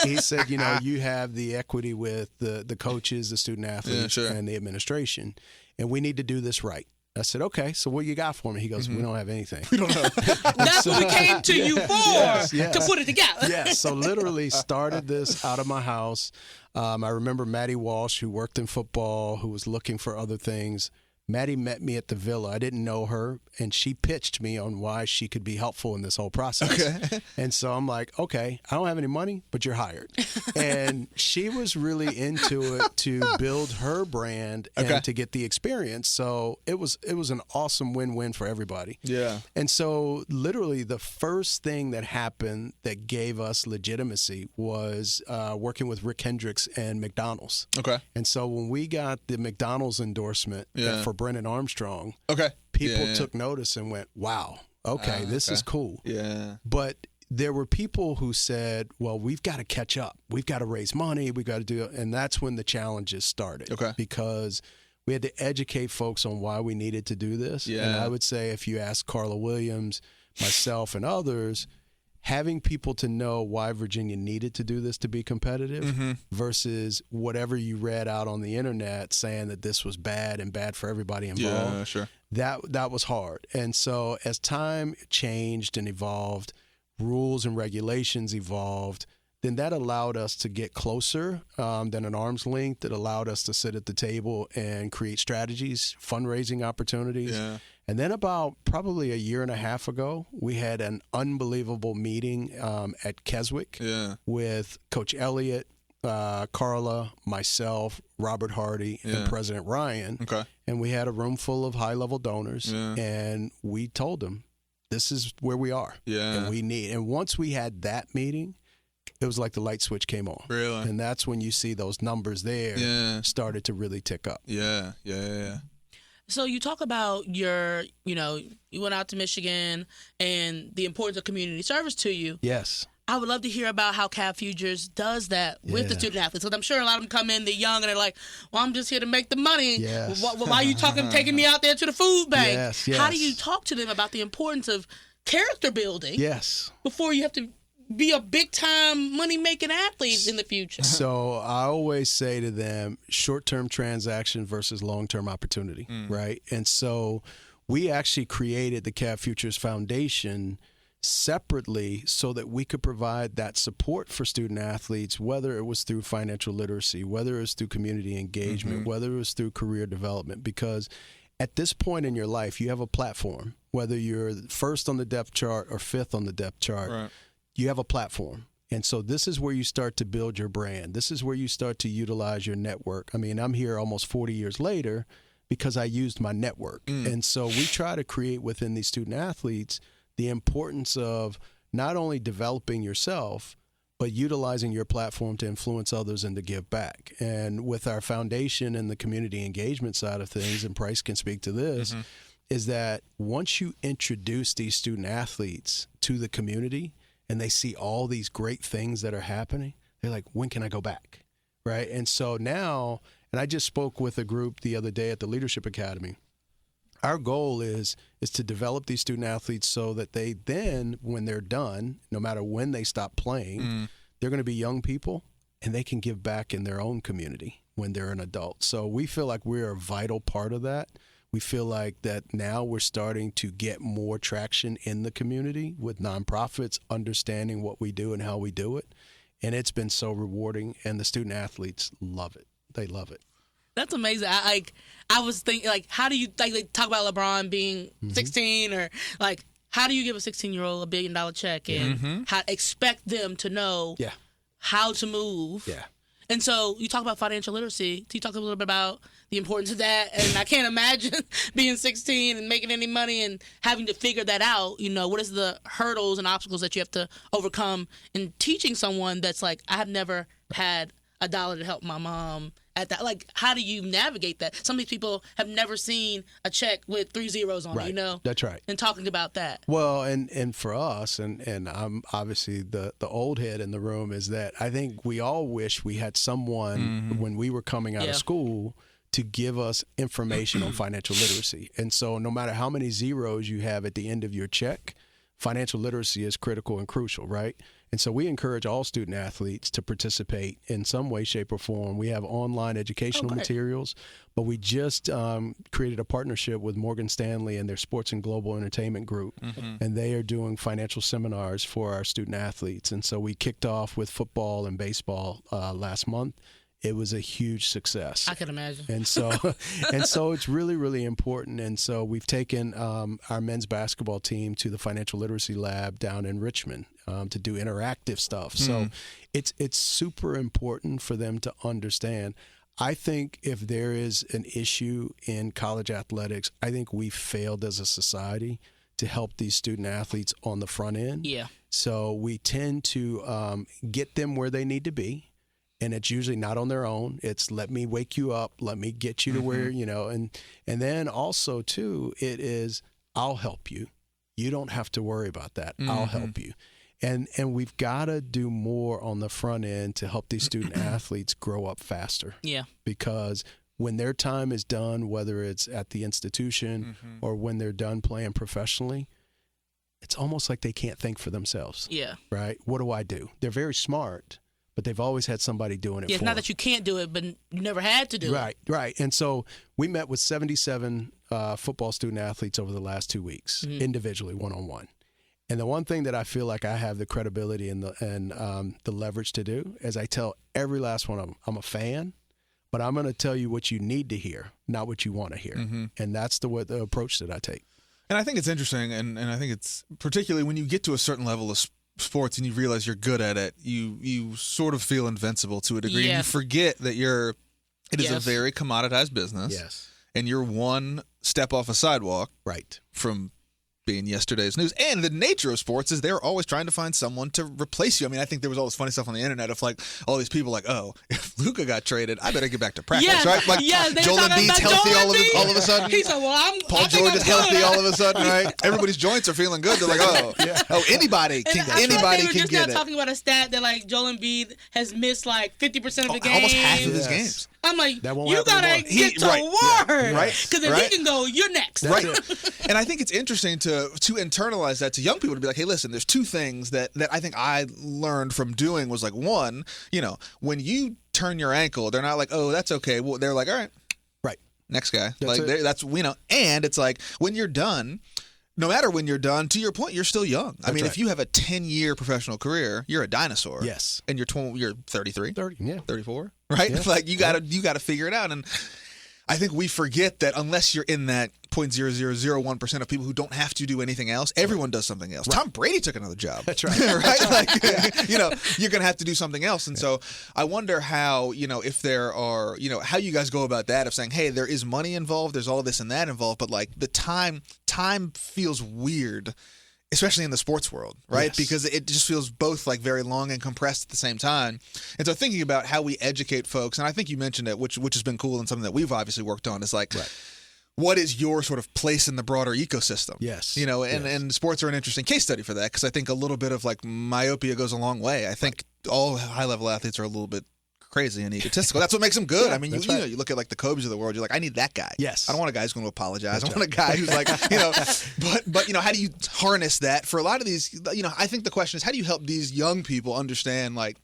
he said, you have the equity with the coaches, the student athletes, and the administration, and we need to do this right. I said, okay, so what you got for me? He goes, we don't have anything. We don't have. That's what we came to you for, to put it together. Yes, so literally started this out of my house. I remember Maddie Walsh, who worked in football, who was looking for other things, Maddie met me at the Villa. I didn't know her, and she pitched me on why she could be helpful in this whole process. Okay. And so I'm like, okay, I don't have any money, but you're hired. And she was really into it to build her brand and to get the experience. So it was an awesome win-win for everybody. Yeah. And so literally the first thing that happened that gave us legitimacy was working with Rick Hendricks and McDonald's. Okay. And so when we got the McDonald's endorsement for Brennan Armstrong, people took notice and went, wow, okay, this is cool. Yeah. But there were people who said, well, we've got to catch up. We've got to raise money. We've got to do it. And that's when the challenges started. Okay. Because we had to educate folks on why we needed to do this. Yeah. And I would say if you ask Carla Williams, myself, and others, having people to know why Virginia needed to do this to be competitive versus whatever you read out on the internet saying that this was bad and bad for everybody involved. Yeah, sure. That was hard. And so as time changed and evolved, rules and regulations evolved, then that allowed us to get closer than an arm's length. It allowed us to sit at the table and create strategies, fundraising opportunities. Yeah. And then about probably a year and a half ago, we had an unbelievable meeting at Keswick with Coach Elliott, Carla, myself, Robert Hardy, and President Ryan. Okay. And we had a room full of high-level donors, Yeah. and we told them, this is where we are, Yeah. and once we had that meeting, it was like the light switch came on. Really? And that's when you see those numbers there started to really tick up. Yeah. So you talk about you went out to Michigan and the importance of community service to you. Yes. I would love to hear about how Cav Futures does that with the student athletes. Because I'm sure a lot of them come in, they're young, and they're like, well, I'm just here to make the money. Yes. Why are you taking me out there to the food bank? Yes. How do you talk to them about the importance of character building before you have to be a big-time money-making athlete in the future? So I always say to them, short-term transaction versus long-term opportunity, right? And so we actually created the Cav Futures Foundation separately so that we could provide that support for student athletes, whether it was through financial literacy, whether it was through community engagement, whether it was through career development, because at this point in your life, you have a platform, whether you're first on the depth chart or fifth on the depth chart, Right. you have a platform. And so this is where you start to build your brand. This is where you start to utilize your network. I mean, I'm here almost 40 years later because I used my network. And so we try to create within these student athletes the importance of not only developing yourself, but utilizing your platform to influence others and to give back. And with our foundation and the community engagement side of things, and Price can speak to this, is that once you introduce these student athletes to the community and they see all these great things that are happening, they're like, when can I go back? Right? And so now, and I just spoke with a group the other day at the Leadership Academy. Our goal is to develop these student athletes so that they then, when they're done, no matter when they stop playing, they're going to be young people and they can give back in their own community when they're an adult. So we feel like we're a vital part of that. We feel like that now we're starting to get more traction in the community with nonprofits understanding what we do and how we do it. And it's been so rewarding, and the student athletes love it. They love it. That's amazing. I was thinking, how do you talk about LeBron being 16, or how do you give a 16-year-old $1 billion check and how expect them to know how to move? Yeah. And so you talk about financial literacy. Can you talk a little bit about the importance of that? And I can't imagine being 16 and making any money and having to figure that out. What is the hurdles and obstacles that you have to overcome in teaching someone that's like, I have never had a dollar to help my mom at that. How do you navigate that? Some of these people have never seen a check with 3 zeros on it, That's right. And talking about that. Well, and for us, and I'm obviously the old head in the room, is that I think we all wish we had someone when we were coming out of school to give us information on financial literacy. And so no matter how many zeros you have at the end of your check, financial literacy is critical and crucial, right? And so we encourage all student athletes to participate in some way, shape, or form. We have online educational materials, but we just created a partnership with Morgan Stanley and their Sports and Global Entertainment Group, and they are doing financial seminars for our student athletes. And so we kicked off with football and baseball last month it was a huge success. I can imagine. And so it's really, really important. And so we've taken our men's basketball team to the Financial Literacy Lab down in Richmond to do interactive stuff. So it's super important for them to understand. I think if there is an issue in college athletics, I think we failed as a society to help these student athletes on the front end. Yeah. So we tend to get them where they need to be. And it's usually not on their own. It's let me wake you up, let me get you to where, and then also too, it is I'll help you. You don't have to worry about that. I'll help you. And we've got to do more on the front end to help these student athletes grow up faster. Yeah. Because when their time is done, whether it's at the institution or when they're done playing professionally, it's almost like they can't think for themselves. Yeah. Right? What do I do? They're very smart, but they've always had somebody doing it for them. It's not that you can't do it, but you never had to do it. Right. And so we met with 77 football student athletes over the last 2 weeks, individually, one-on-one. And the one thing that I feel like I have the credibility and the leverage to do is I tell every last one of them, I'm a fan, but I'm going to tell you what you need to hear, not what you want to hear. And that's the approach that I take. And I think it's interesting, and I think it's particularly when you get to a certain level of sports and you realize you're good at it, you sort of feel invincible to a degree. And you forget that it is a very commoditized business. Yes. And you're one step off a sidewalk from being yesterday's news. And the nature of sports is they're always trying to find someone to replace you. I mean, I think there was all this funny stuff on the internet of like all these people like, oh, if Luka got traded, I better get back to practice, right? Like Joel Embiid's healthy all of a sudden. He's like, well, Paul George is healthy all of a sudden, right? Everybody's joints are feeling good. They're like, anybody can get it. We were just now talking about a stat that like Joel Embiid has missed like 50% of the games. Almost half of his games. I'm like, you gotta get to work, right? Because if he can go, you're next, right? And I think it's interesting to internalize that to young people to be like, hey, listen, there's two things that I think I learned from doing was like, one, when you turn your ankle, they're not like, oh, that's okay. Well, they're like, all right, next guy, that's and it's like when you're done. No matter when you're done, to your point, you're still young. I mean, if you have a 10-year professional career, you're a dinosaur. Yes. And you're 33? 34, right? Yeah. Like you got to figure it out. And I think we forget that unless you're in that 0.0001% of people who don't have to do anything else, everyone does something else. Tom Brady took another job. That's right. Right? Like, you're going to have to do something else. And so I wonder how, if there are, how you guys go about that of saying, hey, there is money involved, there's all this and that involved, but like the time feels weird, especially in the sports world, right? Yes. Because it just feels both like very long and compressed at the same time. And so thinking about how we educate folks, and I think you mentioned it, which has been cool and something that we've obviously worked on, is like, what is your sort of place in the broader ecosystem? Yes. And sports are an interesting case study for that because I think a little bit of like myopia goes a long way. I think all high-level athletes are a little bit crazy and egotistical. That's what makes them good. I mean, you look at like the Kobe's of the world, you're like, I need that guy. Yes. I don't want a guy who's going to apologize. I want a guy who's like, but how do you harness that for a lot of these, I think the question is how do you help these young people understand like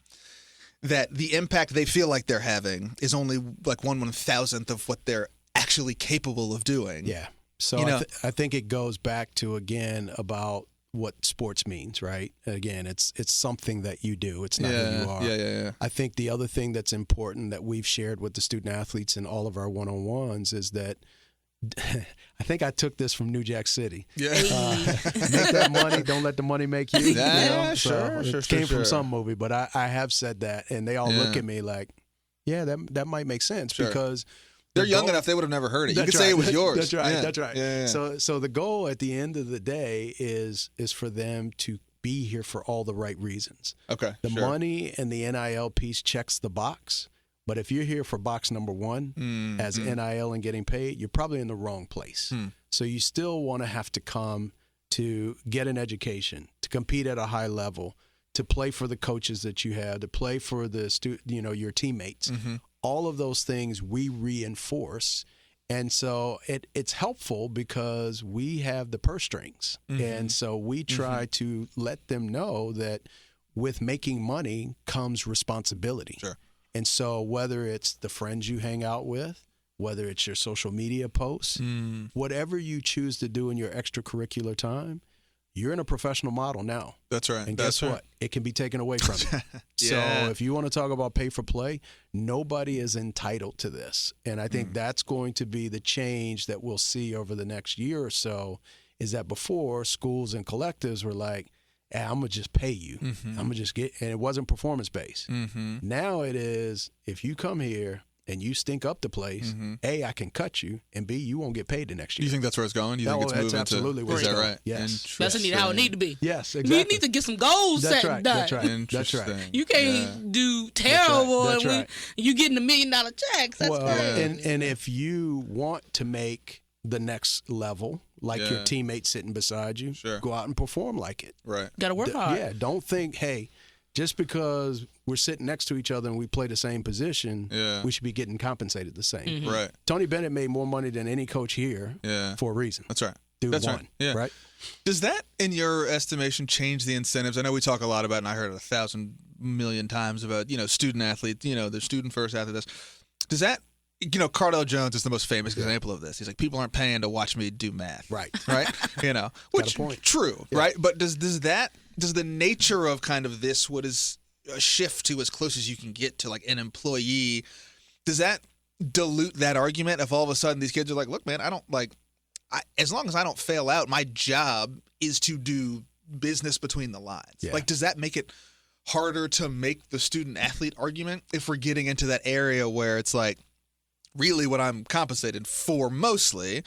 that the impact they feel like they're having is only like 1/1000th of what they're actually capable of doing. Yeah. So I think it goes back to, again, about what sports means, right? Again, it's something that you do. It's not who you are. Yeah. I think the other thing that's important that we've shared with the student athletes in all of our one-on-ones is that I think I took this from New Jack City. Yeah. Make that money, don't let the money make you. Sure. It came from some movie, but I have said that, and they all look at me like, yeah, that might make sense because they're young enough; they would have never heard it. You could say it was yours. That's right. Yeah. That's right. Yeah. So the goal at the end of the day is for them to be here for all the right reasons. Okay. The money and the NIL piece checks the box, but if you're here for box number one as NIL and getting paid, you're probably in the wrong place. So you still want to have to come to get an education, to compete at a high level, to play for the coaches that you have, to play for the your teammates. All of those things we reinforce. And so it's helpful because we have the purse strings. And so we try to let them know that with making money comes responsibility. Sure. And so whether it's the friends you hang out with, whether it's your social media posts, whatever you choose to do in your extracurricular time, you're in a professional model now. That's right. And guess what? It can be taken away from you. So if you want to talk about pay for play, nobody is entitled to this. And I think that's going to be the change that we'll see over the next year or so, is that before, schools and collectives were like, hey, I'm going to just pay you. I'm going to just get, and it wasn't performance-based. Now it is, if you come here and you stink up the place, A, I can cut you, and B, you won't get paid the next year. You think that's where it's going? You think it's moving absolutely to, is that right? Yes. That's indeed how it need to be. Yes, exactly. You need to get some goals set and done. That's right. Interesting. You can't do terrible and you getting $1 million checks. That's crazy. And if you want to make the next level, like your teammate sitting beside you, go out and perform like it. Right. Got to work hard. Yeah, don't think, hey, just because we're sitting next to each other and we play the same position, we should be getting compensated the same. Right. Tony Bennett made more money than any coach here for a reason. That's right. Dude That's won, right. Yeah. Right? Does that, in your estimation, change the incentives? I know we talk a lot about, and I heard it 1,000 million times about, student athletes, the student first after this. Does that, Cardell Jones is the most famous example of this. He's like, people aren't paying to watch me do math. Right. Right? Which, true, right? But does the nature of kind of this, what is a shift to as close as you can get to like an employee, does that dilute that argument if all of a sudden these kids are like, look, man, as long as I don't fail out, my job is to do business between the lines. Yeah. Like, does that make it harder to make the student athlete argument if we're getting into that area where it's like, really what I'm compensated for mostly,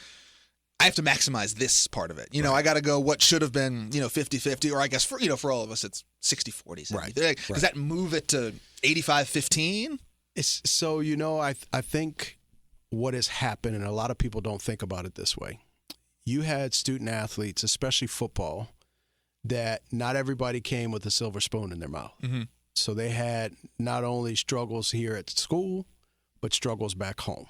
I have to maximize this part of it. I got to go what should have been, 50-50, or I guess for all of us, it's 60-40. Right. Does that move it to 85-15? So, I think what has happened, and a lot of people don't think about it this way, you had student athletes, especially football, that not everybody came with a silver spoon in their mouth. So they had not only struggles here at school, but struggles back home.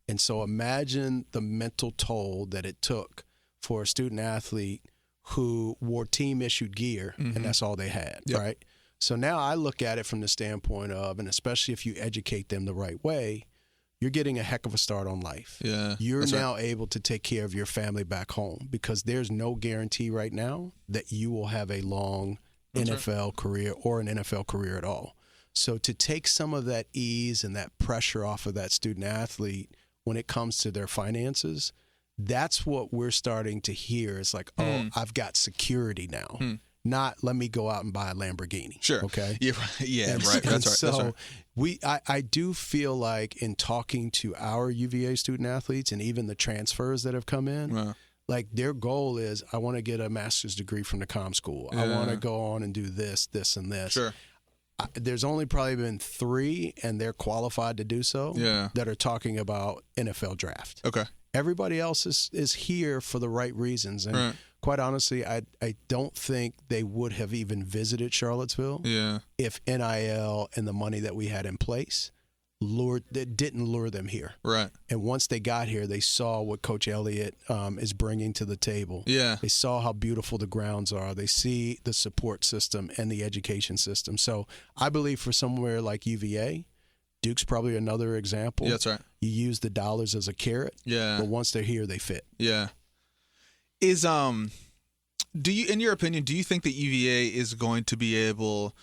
And so imagine the mental toll that it took for a student athlete who wore team-issued gear, and that's all they had, right? So now I look at it from the standpoint of, and especially if you educate them the right way, you're getting a heck of a start on life. Yeah, you're now able to take care of your family back home, because there's no guarantee right now that you will have a long NFL career or an NFL career at all. So to take some of that ease and that pressure off of that student athlete when it comes to their finances, that's what we're starting to hear. It's like, I've got security now. Not let me go out and buy a Lamborghini. Sure. Okay. Yeah. Yeah. And, right. And that's so right. I do feel like in talking to our UVA student athletes and even the transfers that have come in, like their goal is, I want to get a master's degree from the comm school. I want to go on and do this, and this. Sure. There's only probably been 3, and they're qualified to do so, that are talking about NFL draft. Okay. Everybody else is here for the right reasons. And quite honestly, I don't think they would have even visited Charlottesville if NIL and the money that we had in place didn't lure them here. Right. And once they got here, they saw what Coach Elliott is bringing to the table. Yeah. They saw how beautiful the grounds are. They see the support system and the education system. So I believe for somewhere like UVA, Duke's probably another example. Yeah, that's right. You use the dollars as a carrot. Yeah. But once they're here, they fit. Yeah. In your opinion, do you think that UVA is going to be able?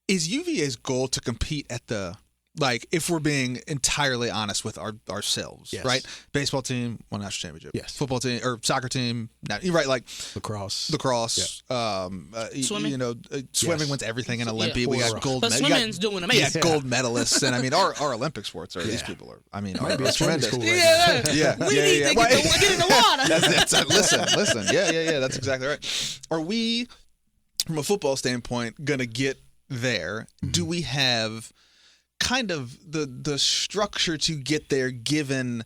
Is UVA's goal to compete at the? Like, if we're being entirely honest with ourselves, right? Baseball team won national championship. Yes. Football team or soccer team, you're right. Like lacrosse. Swimming. Swimming wins everything in Olympia. We got gold. But swimming's doing amazing. Yeah, gold medalists, and I mean our Olympic sports are these people are. I mean, are tremendous. School We need to get in the water. Listen. Yeah. That's exactly right. Are we, from a football standpoint, gonna get there? Do we have kind of the structure to get there, given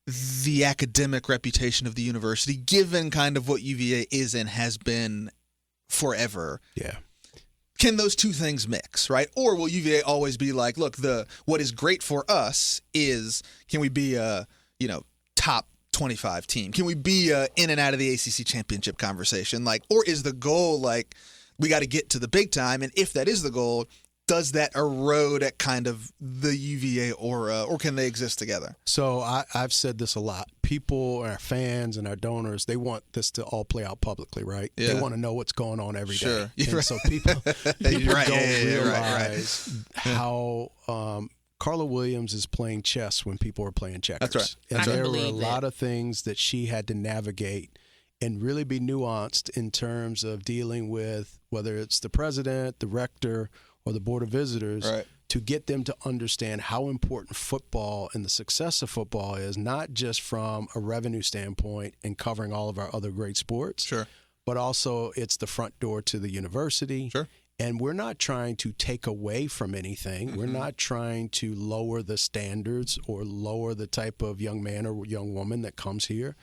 the academic reputation of the university, given kind of what UVA is and has been forever? Yeah. Can those two things mix, right? Or will UVA always be like, look, what is great for us is, can we be a top 25 team? Can we be in and out of the ACC championship conversation? Like, or is the goal like we got to get to the big time? And if that is the goal, does that erode at kind of the UVA aura, or can they exist together? So I've said this a lot. People, our fans and our donors, they want this to all play out publicly, right? Yeah. They want to know what's going on every day. Sure. And Right. so people Right. don't Right. realize how Carla Williams is playing chess when people are playing checkers. That's right. And I can there were a believe lot it. of things that she had to navigate and really be nuanced in terms of dealing with whether it's the president, the rector, or the board of visitors, Right. to get them to understand how important football and the success of football is, not just from a revenue standpoint and covering all of our other great sports, Sure. but also it's the front door to the university. Sure. And we're not trying to take away from anything. Mm-hmm. We're not trying to lower the standards or lower the type of young man or young woman that comes here.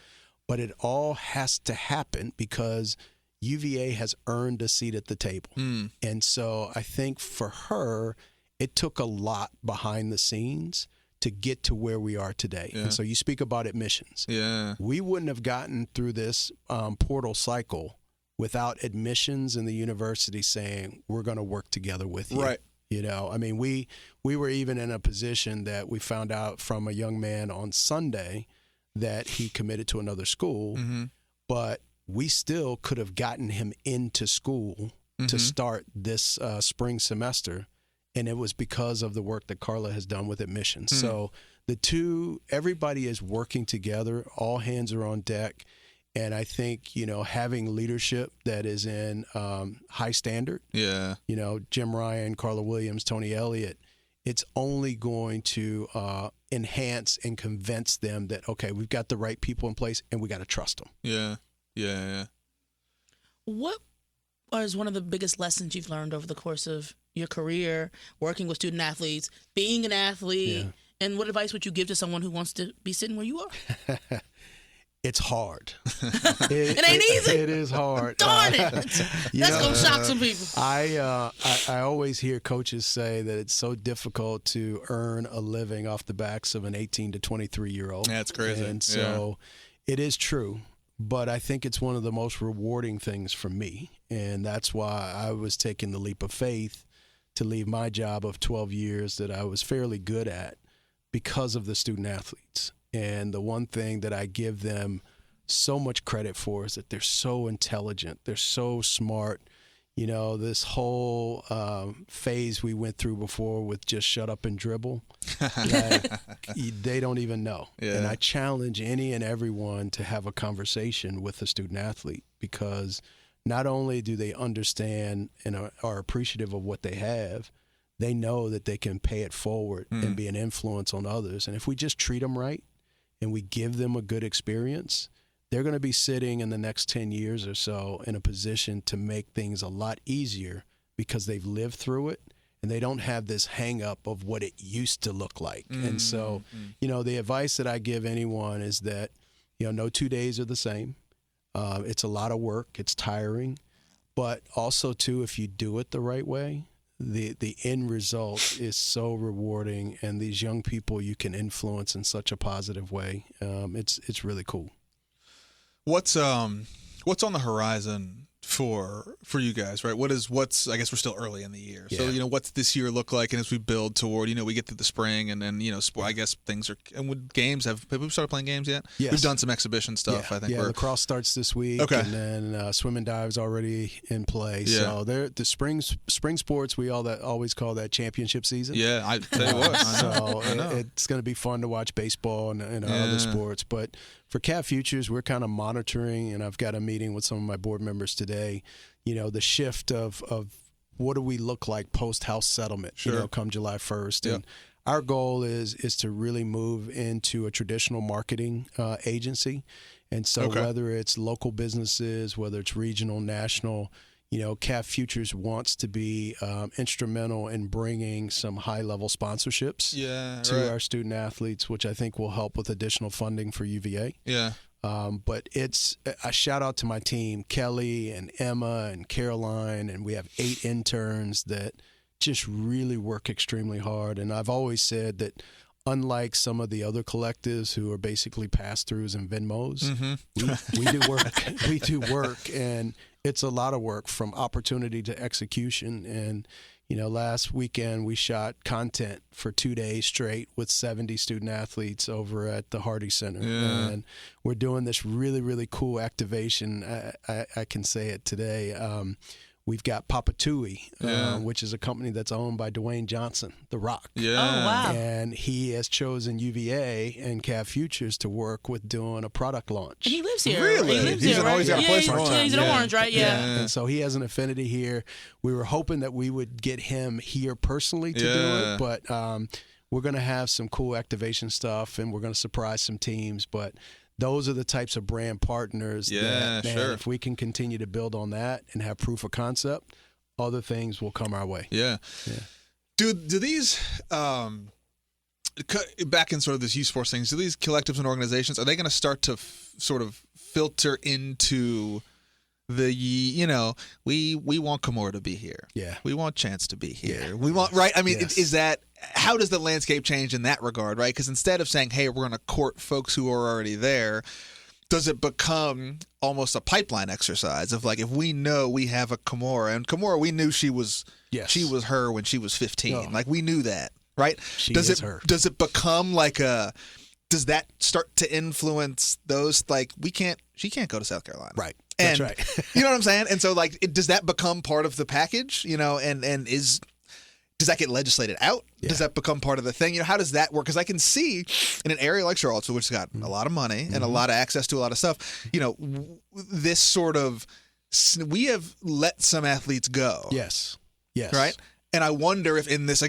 But it all has to happen because UVA has earned a seat at the table. And so I think for her, it took a lot behind the scenes to get to where we are today. Yeah. And so you speak about admissions. Yeah. We wouldn't have gotten through this portal cycle without admissions and the university saying, we're going to work together with you. Right. You know, I mean, we were even in a position that we found out from a young man on Sunday that he committed to another school, but we still could have gotten him into school to start this spring semester. And it was because of the work that Carla has done with admissions. So the two, everybody is working together. All hands are on deck. And I think, you know, having leadership that is in high standard, Yeah. you know, Jim Ryan, Carla Williams, Tony Elliott, it's only going to enhance and convince them that, okay, we've got the right people in place and we got to trust them. Yeah. Yeah. What is one of the biggest lessons you've learned over the course of your career, working with student athletes, being an athlete, Yeah. and what advice would you give to someone who wants to be sitting where you are? It's hard. It ain't easy. It is hard. Darn it! You That's know, gonna shock some people. I always hear coaches say that it's so difficult to earn a living off the backs of an 18 to 23-year-old. That's crazy. And so it is true, but I think it's one of the most rewarding things for me. And that's why I was taking the leap of faith to leave my job of 12 years that I was fairly good at because of the student athletes. And the one thing that I give them so much credit for is that they're so intelligent. They're so smart. You know, this whole phase we went through before with just shut up and dribble, like, they don't even know. Yeah. And I challenge any and everyone to have a conversation with a student athlete, because not only do they understand and are appreciative of what they have, they know that they can pay it forward and be an influence on others. And if we just treat them right and we give them a good experience, they're going to be sitting in the next 10 years or so in a position to make things a lot easier because they've lived through it and they don't have this hang up of what it used to look like. And so, you know, the advice that I give anyone is that, you know, no 2 days are the same. It's a lot of work. It's tiring. But also, too, if you do it the right way, the end result is so rewarding, and these young people you can influence in such a positive way. It's really cool. What's on the horizon for you guys, right? What's I guess we're still early in the year. So, Yeah. you know, what's this year look like? And as we build toward, you know, we get to the spring and then, you know, I guess things are, and with games, have we started playing games yet? Yes. We've done some exhibition stuff. I think yeah, lacrosse starts this week, Okay. and then swim and dive's already in play. Yeah. So the spring sports, we always call that championship season. Yeah, I tell you what. So I know. it's going to be fun to watch baseball and our other sports. But for Cat Futures, we're kind of monitoring, and I've got a meeting with some of my board members today, you know, the shift of what do we look like post-house settlement, Sure. you know, come July 1st. Yep. And our goal is to really move into a traditional marketing agency. And so Okay. whether it's local businesses, whether it's regional, national, you know, Cat Futures wants to be instrumental in bringing some high-level sponsorships to right. our student athletes, which I think will help with additional funding for UVA. Yeah. But it's a shout out to my team, Kelly and Emma and Caroline, and we have 8 interns that just really work extremely hard. And I've always said that unlike some of the other collectives who are basically pass-throughs and Venmos, we do work. We do work, and it's a lot of work from opportunity to execution. And Last weekend we shot content for 2 days straight with 70 student athletes over at the Hardy Center. Yeah. And we're doing this really, really cool activation. I can say it today. We've got Papatui, which is a company that's owned by Dwayne Johnson, The Rock. Yeah. Oh, wow. And he has chosen UVA and Cav Futures to work with doing a product launch. And he lives here. Really? He lives He's here, in- right? he's got a place in Orange. He's in Yeah. Orange, right? Yeah. And so he has an affinity here. We were hoping that we would get him here personally to do it, but we're going to have some cool activation stuff, and we're going to surprise some teams. But those are the types of brand partners that, man, sure. if we can continue to build on that and have proof of concept, other things will come our way. Yeah. Do these back in sort of this youth sports things? Do these collectives and organizations, are they going to start to sort of filter into the we want Kimura to be here. Yeah. We want Chance to be here. Yeah. We want right. I mean, Yes. is that how does the landscape change in that regard? Right? Because instead of saying, "Hey, we're going to court folks who are already there," does it become almost a pipeline exercise of like, if we know we have a Kimura, and Kimura, we knew she was her when she was 15. Oh. Like, we knew that, right? She does is it her. does it become like does that start to influence those, like, she can't go to South Carolina, Right. And That's right. you know what I'm saying? And so, like, does that become part of the package? Does that get legislated out? Yeah. Does that become part of the thing? How does that work? Because I can see in an area like Charlottesville, which has got a lot of money and a lot of access to a lot of stuff, this sort of, we have let some athletes go. Yes. Right? And I wonder if in this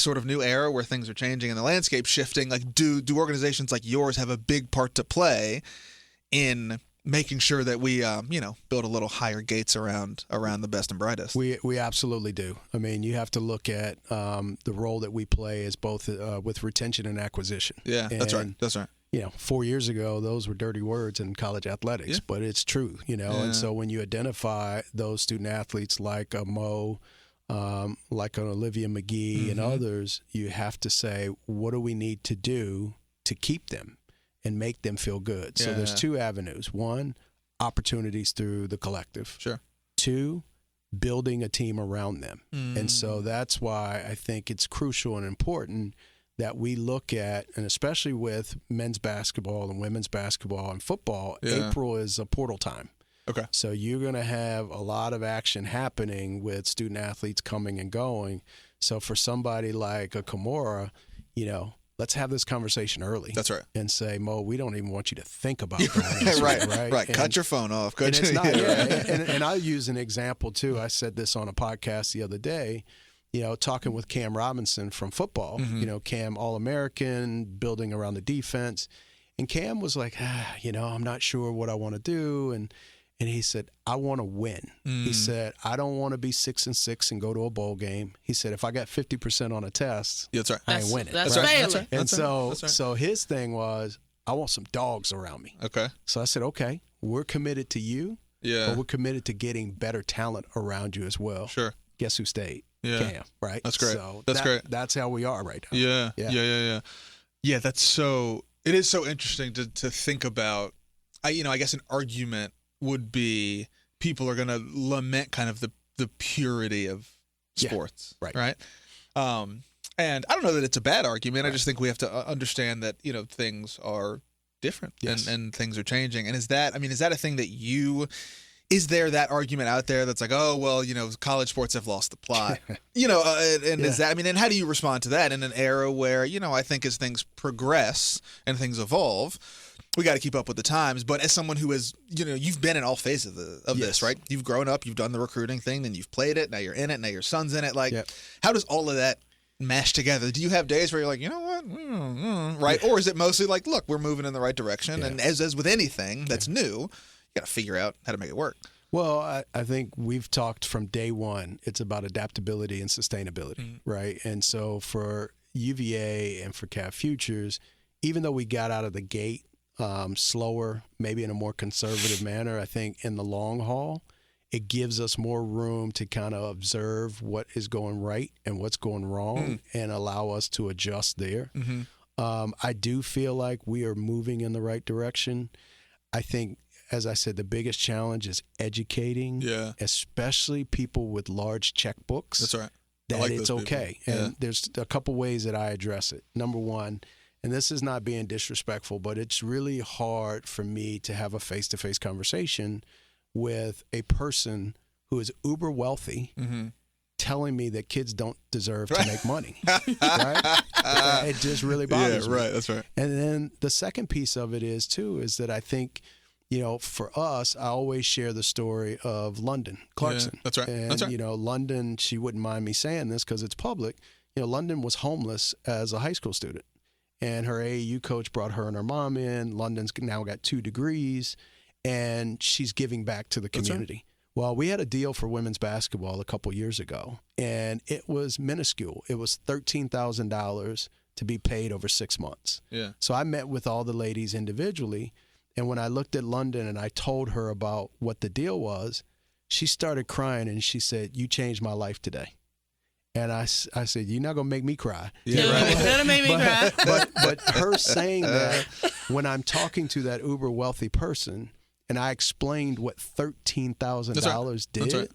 sort of new era where things are changing and the landscape shifting, like, do organizations like yours have a big part to play in making sure that we, build a little higher gates around the best and brightest? We absolutely do. I mean, you have to look at the role that we play as both with retention and acquisition. Yeah, that's right. That's right. 4 years ago, those were dirty words in college athletics, but it's true, And so when you identify those student athletes like a Mo, like an Olivia McGee and others, you have to say, what do we need to do to keep them and make them feel good? So there's two avenues. One, opportunities through the collective. Sure. Two, building a team around them. And so that's why I think it's crucial and important that we look at, and especially with men's basketball and women's basketball and football, April is a portal time. Okay. So you're going to have a lot of action happening with student athletes coming and going. So for somebody like a Kimura, let's have this conversation early. That's right. And say, Mo, we don't even want you to think about that. Right. Cut your phone off. And it's not, and I'll use an example too. I said this on a podcast the other day, talking with Cam Robinson from football, Cam All-American, building around the defense. And Cam was like, I'm not sure what I want to do. And he said, I want to win. He said, I don't want to be 6-6 and go to a bowl game. He said, if I got 50% on a test, that's right. I ain't winning. That's right. failing. That's right. And That's right. so his thing was, I want some dogs around me. Okay. So I said, okay, we're committed to you, but we're committed to getting better talent around you as well. Sure. Guess who stayed? Yeah. Cam, right? That's great. So That's great. That's how we are right now. Yeah. That's so. It is so interesting to think about. I guess an argument would be people are going to lament kind of the purity of sports, right? And I don't know that it's a bad argument. I just think we have to understand that things are different and things are changing. And is that a thing that is there that argument out there that's like, oh, well, college sports have lost the plot, is that, and how do you respond to that in an era where, I think as things progress and things evolve, we got to keep up with the times. But as someone who has, you've been in all phases of this, right? You've grown up, you've done the recruiting thing, then you've played it, now you're in it, now your son's in it. Like, how does all of that mash together? Do you have days where you're like, you know what, right? Or is it mostly like, look, we're moving in the right direction, and as with anything that's new, you got to figure out how to make it work. Well, I think we've talked from day one, it's about adaptability and sustainability, right? And so for UVA and for Cav Futures, even though we got out of the gate slower, maybe in a more conservative manner, I think in the long haul, it gives us more room to kind of observe what is going right and what's going wrong and allow us to adjust there. I do feel like we are moving in the right direction. I think, as I said, the biggest challenge is educating, especially people with large checkbooks. That's right. that like it's those okay. people. And there's a couple ways that I address it. Number one, and this is not being disrespectful, but it's really hard for me to have a face-to-face conversation with a person who is uber wealthy telling me that kids don't deserve to make money. Right? It just really bothers me. Yeah, right. That's right. And then the second piece of it is that I think, for us, I always share the story of London Clarkson. Yeah, that's right. And, That's right. London, she wouldn't mind me saying this because it's public. London was homeless as a high school student. And her AAU coach brought her and her mom in. London's now got 2 degrees, and she's giving back to the community. Right. Well, we had a deal for women's basketball a couple years ago, and it was minuscule. It was $13,000 to be paid over 6 months. Yeah. So I met with all the ladies individually, and when I looked at London and I told her about what the deal was, she started crying, and she said, "You changed my life today." And I said, "You're not going to make me cry." Yeah, right. That'll make me cry. But her saying that, when I'm talking to that uber wealthy person, and I explained what $13,000 did, right.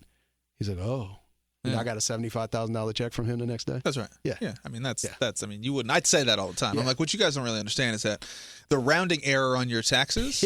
He's like, "Oh." And I got a $75,000 check from him the next day. That's right. Yeah. Yeah. I mean, that's. I mean, you wouldn't. I'd say that all the time. Yeah. I'm like, what you guys don't really understand is that the rounding error on your taxes,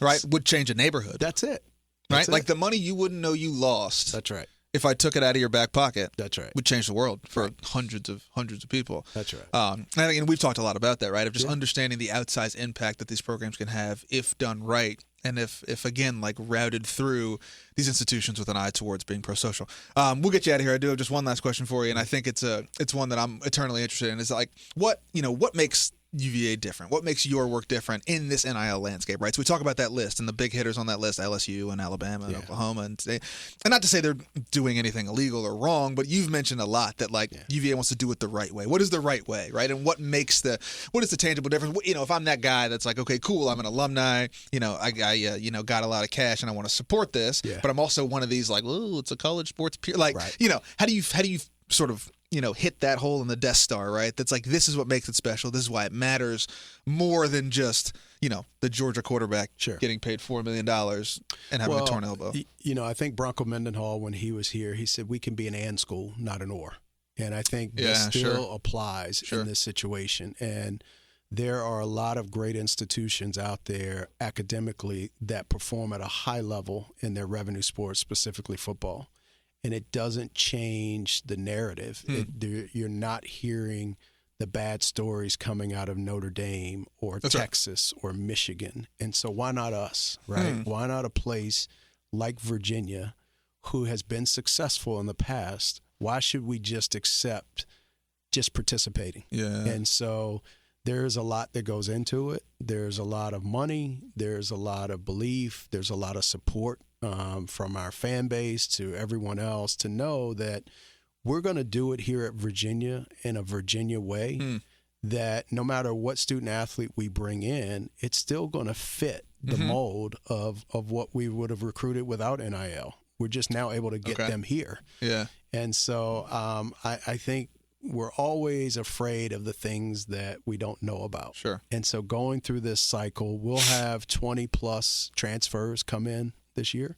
right, would change a neighborhood. That's it. Right. Like the money you wouldn't know you lost. That's right. If I took it out of your back pocket, that's right, would change the world for hundreds of people. That's right. And we've talked a lot about that, right? Of just understanding the outsized impact that these programs can have if done right, and if again, like routed through these institutions with an eye towards being pro-social. We'll get you out of here. I do have just one last question for you, and I think it's one that I'm eternally interested in. Is like what makes UVA different? What makes your work different in this NIL landscape, right? So we talk about that list and the big hitters on that list, LSU and Alabama and Oklahoma, and not to say they're doing anything illegal or wrong, but you've mentioned a lot that UVA wants to do it the right way. What is the right way, right? And what is the tangible difference? If I'm that guy that's like, okay, cool, I'm an alumni, I got a lot of cash and I want to support this, but I'm also one of these like, oh, it's a college sports peer, how do you sort of hit that hole in the Death Star, right? That's like, this is what makes it special. This is why it matters more than just, the Georgia quarterback getting paid $4 million and having a torn elbow. I think Bronco Mendenhall, when he was here, he said we can be an and school, not an or. And I think this still applies in this situation. And there are a lot of great institutions out there academically that perform at a high level in their revenue sports, specifically football. And it doesn't change the narrative. You're not hearing the bad stories coming out of Notre Dame or Texas or Michigan. And so why not us, right? Why not a place like Virginia who has been successful in the past? Why should we just accept just participating? Yeah. And so there's a lot that goes into it. There's a lot of money. There's a lot of belief. There's a lot of support from our fan base to everyone else to know that we're going to do it here at Virginia in a Virginia way, that no matter what student athlete we bring in, it's still going to fit the mold of what we would have recruited without NIL. We're just now able to get them here. Yeah. And so I think we're always afraid of the things that we don't know about. Sure. And so going through this cycle, we'll have 20 plus transfers come in this year,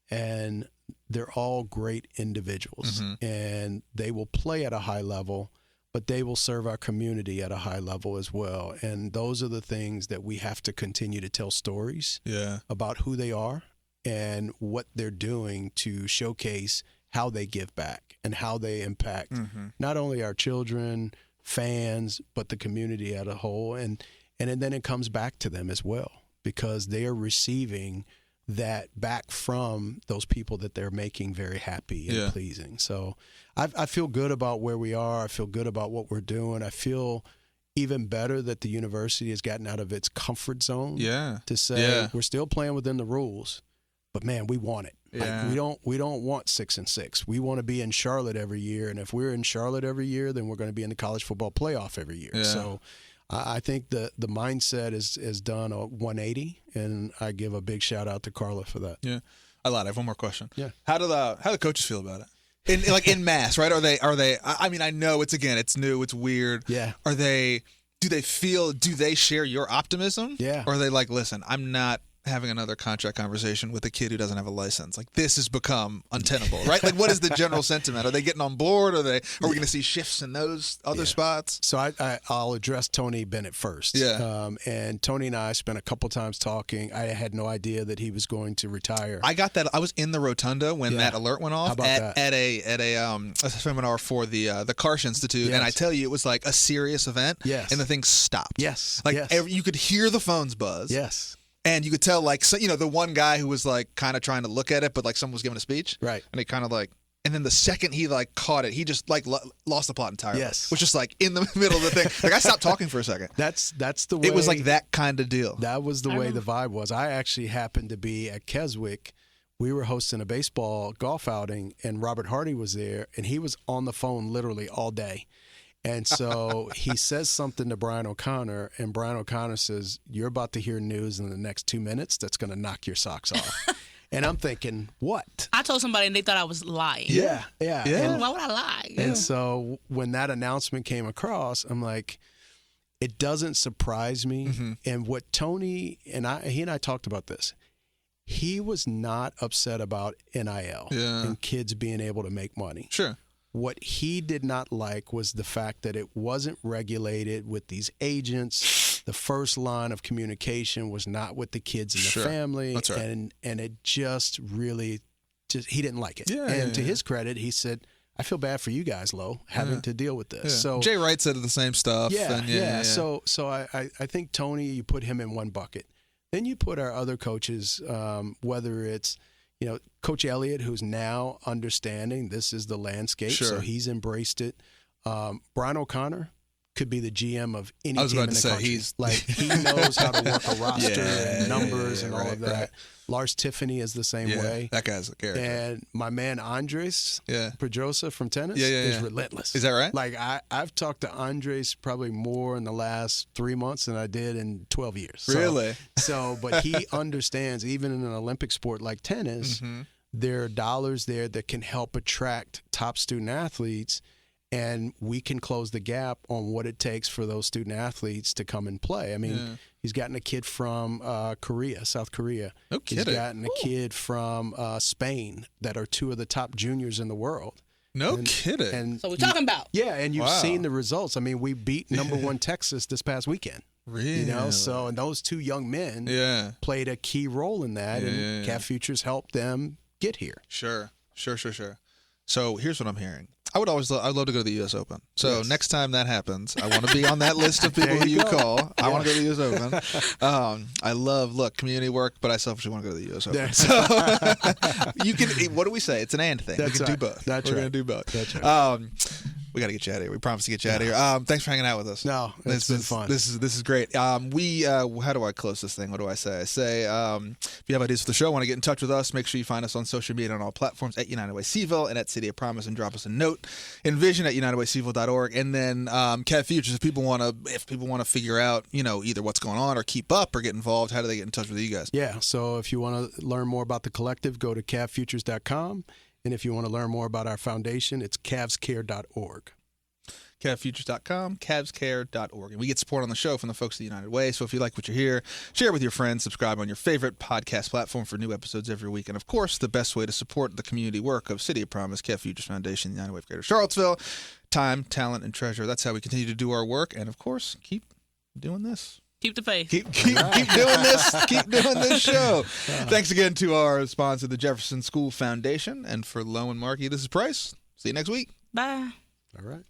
and they're all great individuals, and they will play at a high level, but they will serve our community at a high level as well. And those are the things that we have to continue to tell stories about who they are and what they're doing to showcase how they give back and how they impact not only our children, fans, but the community as a whole. And then it comes back to them as well, because they are receiving that back from those people that they're making very happy and pleasing. So I feel good about where we are. I feel good about what we're doing. I feel even better that the university has gotten out of its comfort zone to say we're still playing within the rules, but man, we want it. Like, we don't want 6-6. We want to be in Charlotte every year, and if we're in Charlotte every year, then we're going to be in the college football playoff every year. So I think the mindset is done a 180, and I give a big shout out to Carla for that. Yeah, I lied. I have one more question. Yeah, how do the coaches feel about it? In mass, right? Are they? I mean, I know it's new, it's weird. Yeah. Do they share your optimism? Yeah. Or are they like, listen, I'm not having another contract conversation with a kid who doesn't have a license? Like, this has become untenable, right? Like, what is the general sentiment? Are they getting on board? Are we going to see shifts in those other spots? So I'll address Tony Bennett first. Yeah. And Tony and I spent a couple times talking. I had no idea that he was going to retire. I got that. I was in the rotunda when that alert went off at a seminar for the Karsh Institute, and I tell you, it was like a serious event. Yes. And the thing stopped. Yes. Like yes. You could hear the phones buzz. Yes. And you could tell, like, so, the one guy who was like kind of trying to look at it, but like someone was giving a speech, right? And he kind of like, and then the second he like caught it, he just like lost the plot entirely. Yes, was just like in the middle of the thing. Like, I stopped talking for a second. That's the way. It was like that kind of deal. That was the way the vibe was. I actually happened to be at Keswick. We were hosting a baseball golf outing, and Robert Hardy was there, and he was on the phone literally all day. And so he says something to Brian O'Connor, and Brian O'Connor says, "You're about to hear news in the next 2 minutes that's going to knock your socks off." And I'm thinking, what? I told somebody, and they thought I was lying. Yeah. And why would I lie? Yeah. And so when that announcement came across, I'm like, it doesn't surprise me. Mm-hmm. And what Tony and he and I talked about this. He was not upset about NIL and kids being able to make money. Sure. What he did not like was the fact that it wasn't regulated with these agents. The first line of communication was not with the kids and the family. That's right. And it just really, he didn't like it. Yeah, and to his credit, he said, "I feel bad for you guys, Lo, having to deal with this." Yeah. So Jay Wright said the same stuff. Yeah. So I think Tony, you put him in one bucket. Then you put our other coaches, whether it's, Coach Elliott, who's now understanding this is the landscape, so he's embraced it. Brian O'Connor could be the GM of any team in the country. He knows how to work a roster and numbers and all of that. Right. Lars Tiffany is the same way. That guy's a character. And my man Andres Pedrosa from tennis is relentless. Is that right? Like, I've talked to Andres probably more in the last 3 months than I did in 12 years. Really? But he understands, even in an Olympic sport like tennis, there are dollars there that can help attract top student athletes, and we can close the gap on what it takes for those student athletes to come and play. I mean, he's gotten a kid from South Korea. No kidding. He's gotten a kid from Spain that are two of the top juniors in the world. No kidding. And so we're talking about. Yeah, and you've seen the results. I mean, we beat number one Texas this past weekend. Really? So, and those two young men played a key role in that, and Cav Futures helped them get here. Sure. So here's what I'm hearing. I'd love to go to the U.S. Open. So next time that happens, I want to be on that list of people who you call. I want to go to the U.S. Open. I love community work, but I selfishly want to go to the U.S. Open. So you can. What do we say? It's an and thing. We can do both. We're going to do both. That's right. We got to get you out of here. We promised to get you out of here. Thanks for hanging out with us. No, it's been fun. This is great. How do I close this thing? What do I say? I say, if you have ideas for the show, want to get in touch with us, make sure you find us on social media on all platforms at United Way CVille and at City of Promise, and drop us a note. Envision at UnitedWayCVille.org. And then Cav Futures, if people want to figure out, either what's going on or keep up or get involved, how do they get in touch with you guys? Yeah. So if you want to learn more about the collective, go to CavFutures.com. And if you want to learn more about our foundation, it's CavsCare.org. CavFutures.com, CavsCare.org. And we get support on the show from the folks at the United Way. So if you like what you hear, share it with your friends, subscribe on your favorite podcast platform for new episodes every week. And of course, the best way to support the community work of City of Promise, Cav Futures Foundation, the United Way of Greater Charlottesville, time, talent, and treasure. That's how we continue to do our work. And of course, keep doing this. Keep the faith. Keep doing this. Keep doing this show. Thanks again to our sponsor, the Jefferson School Foundation. And for Lo and Marky, this is Price. See you next week. Bye. All right.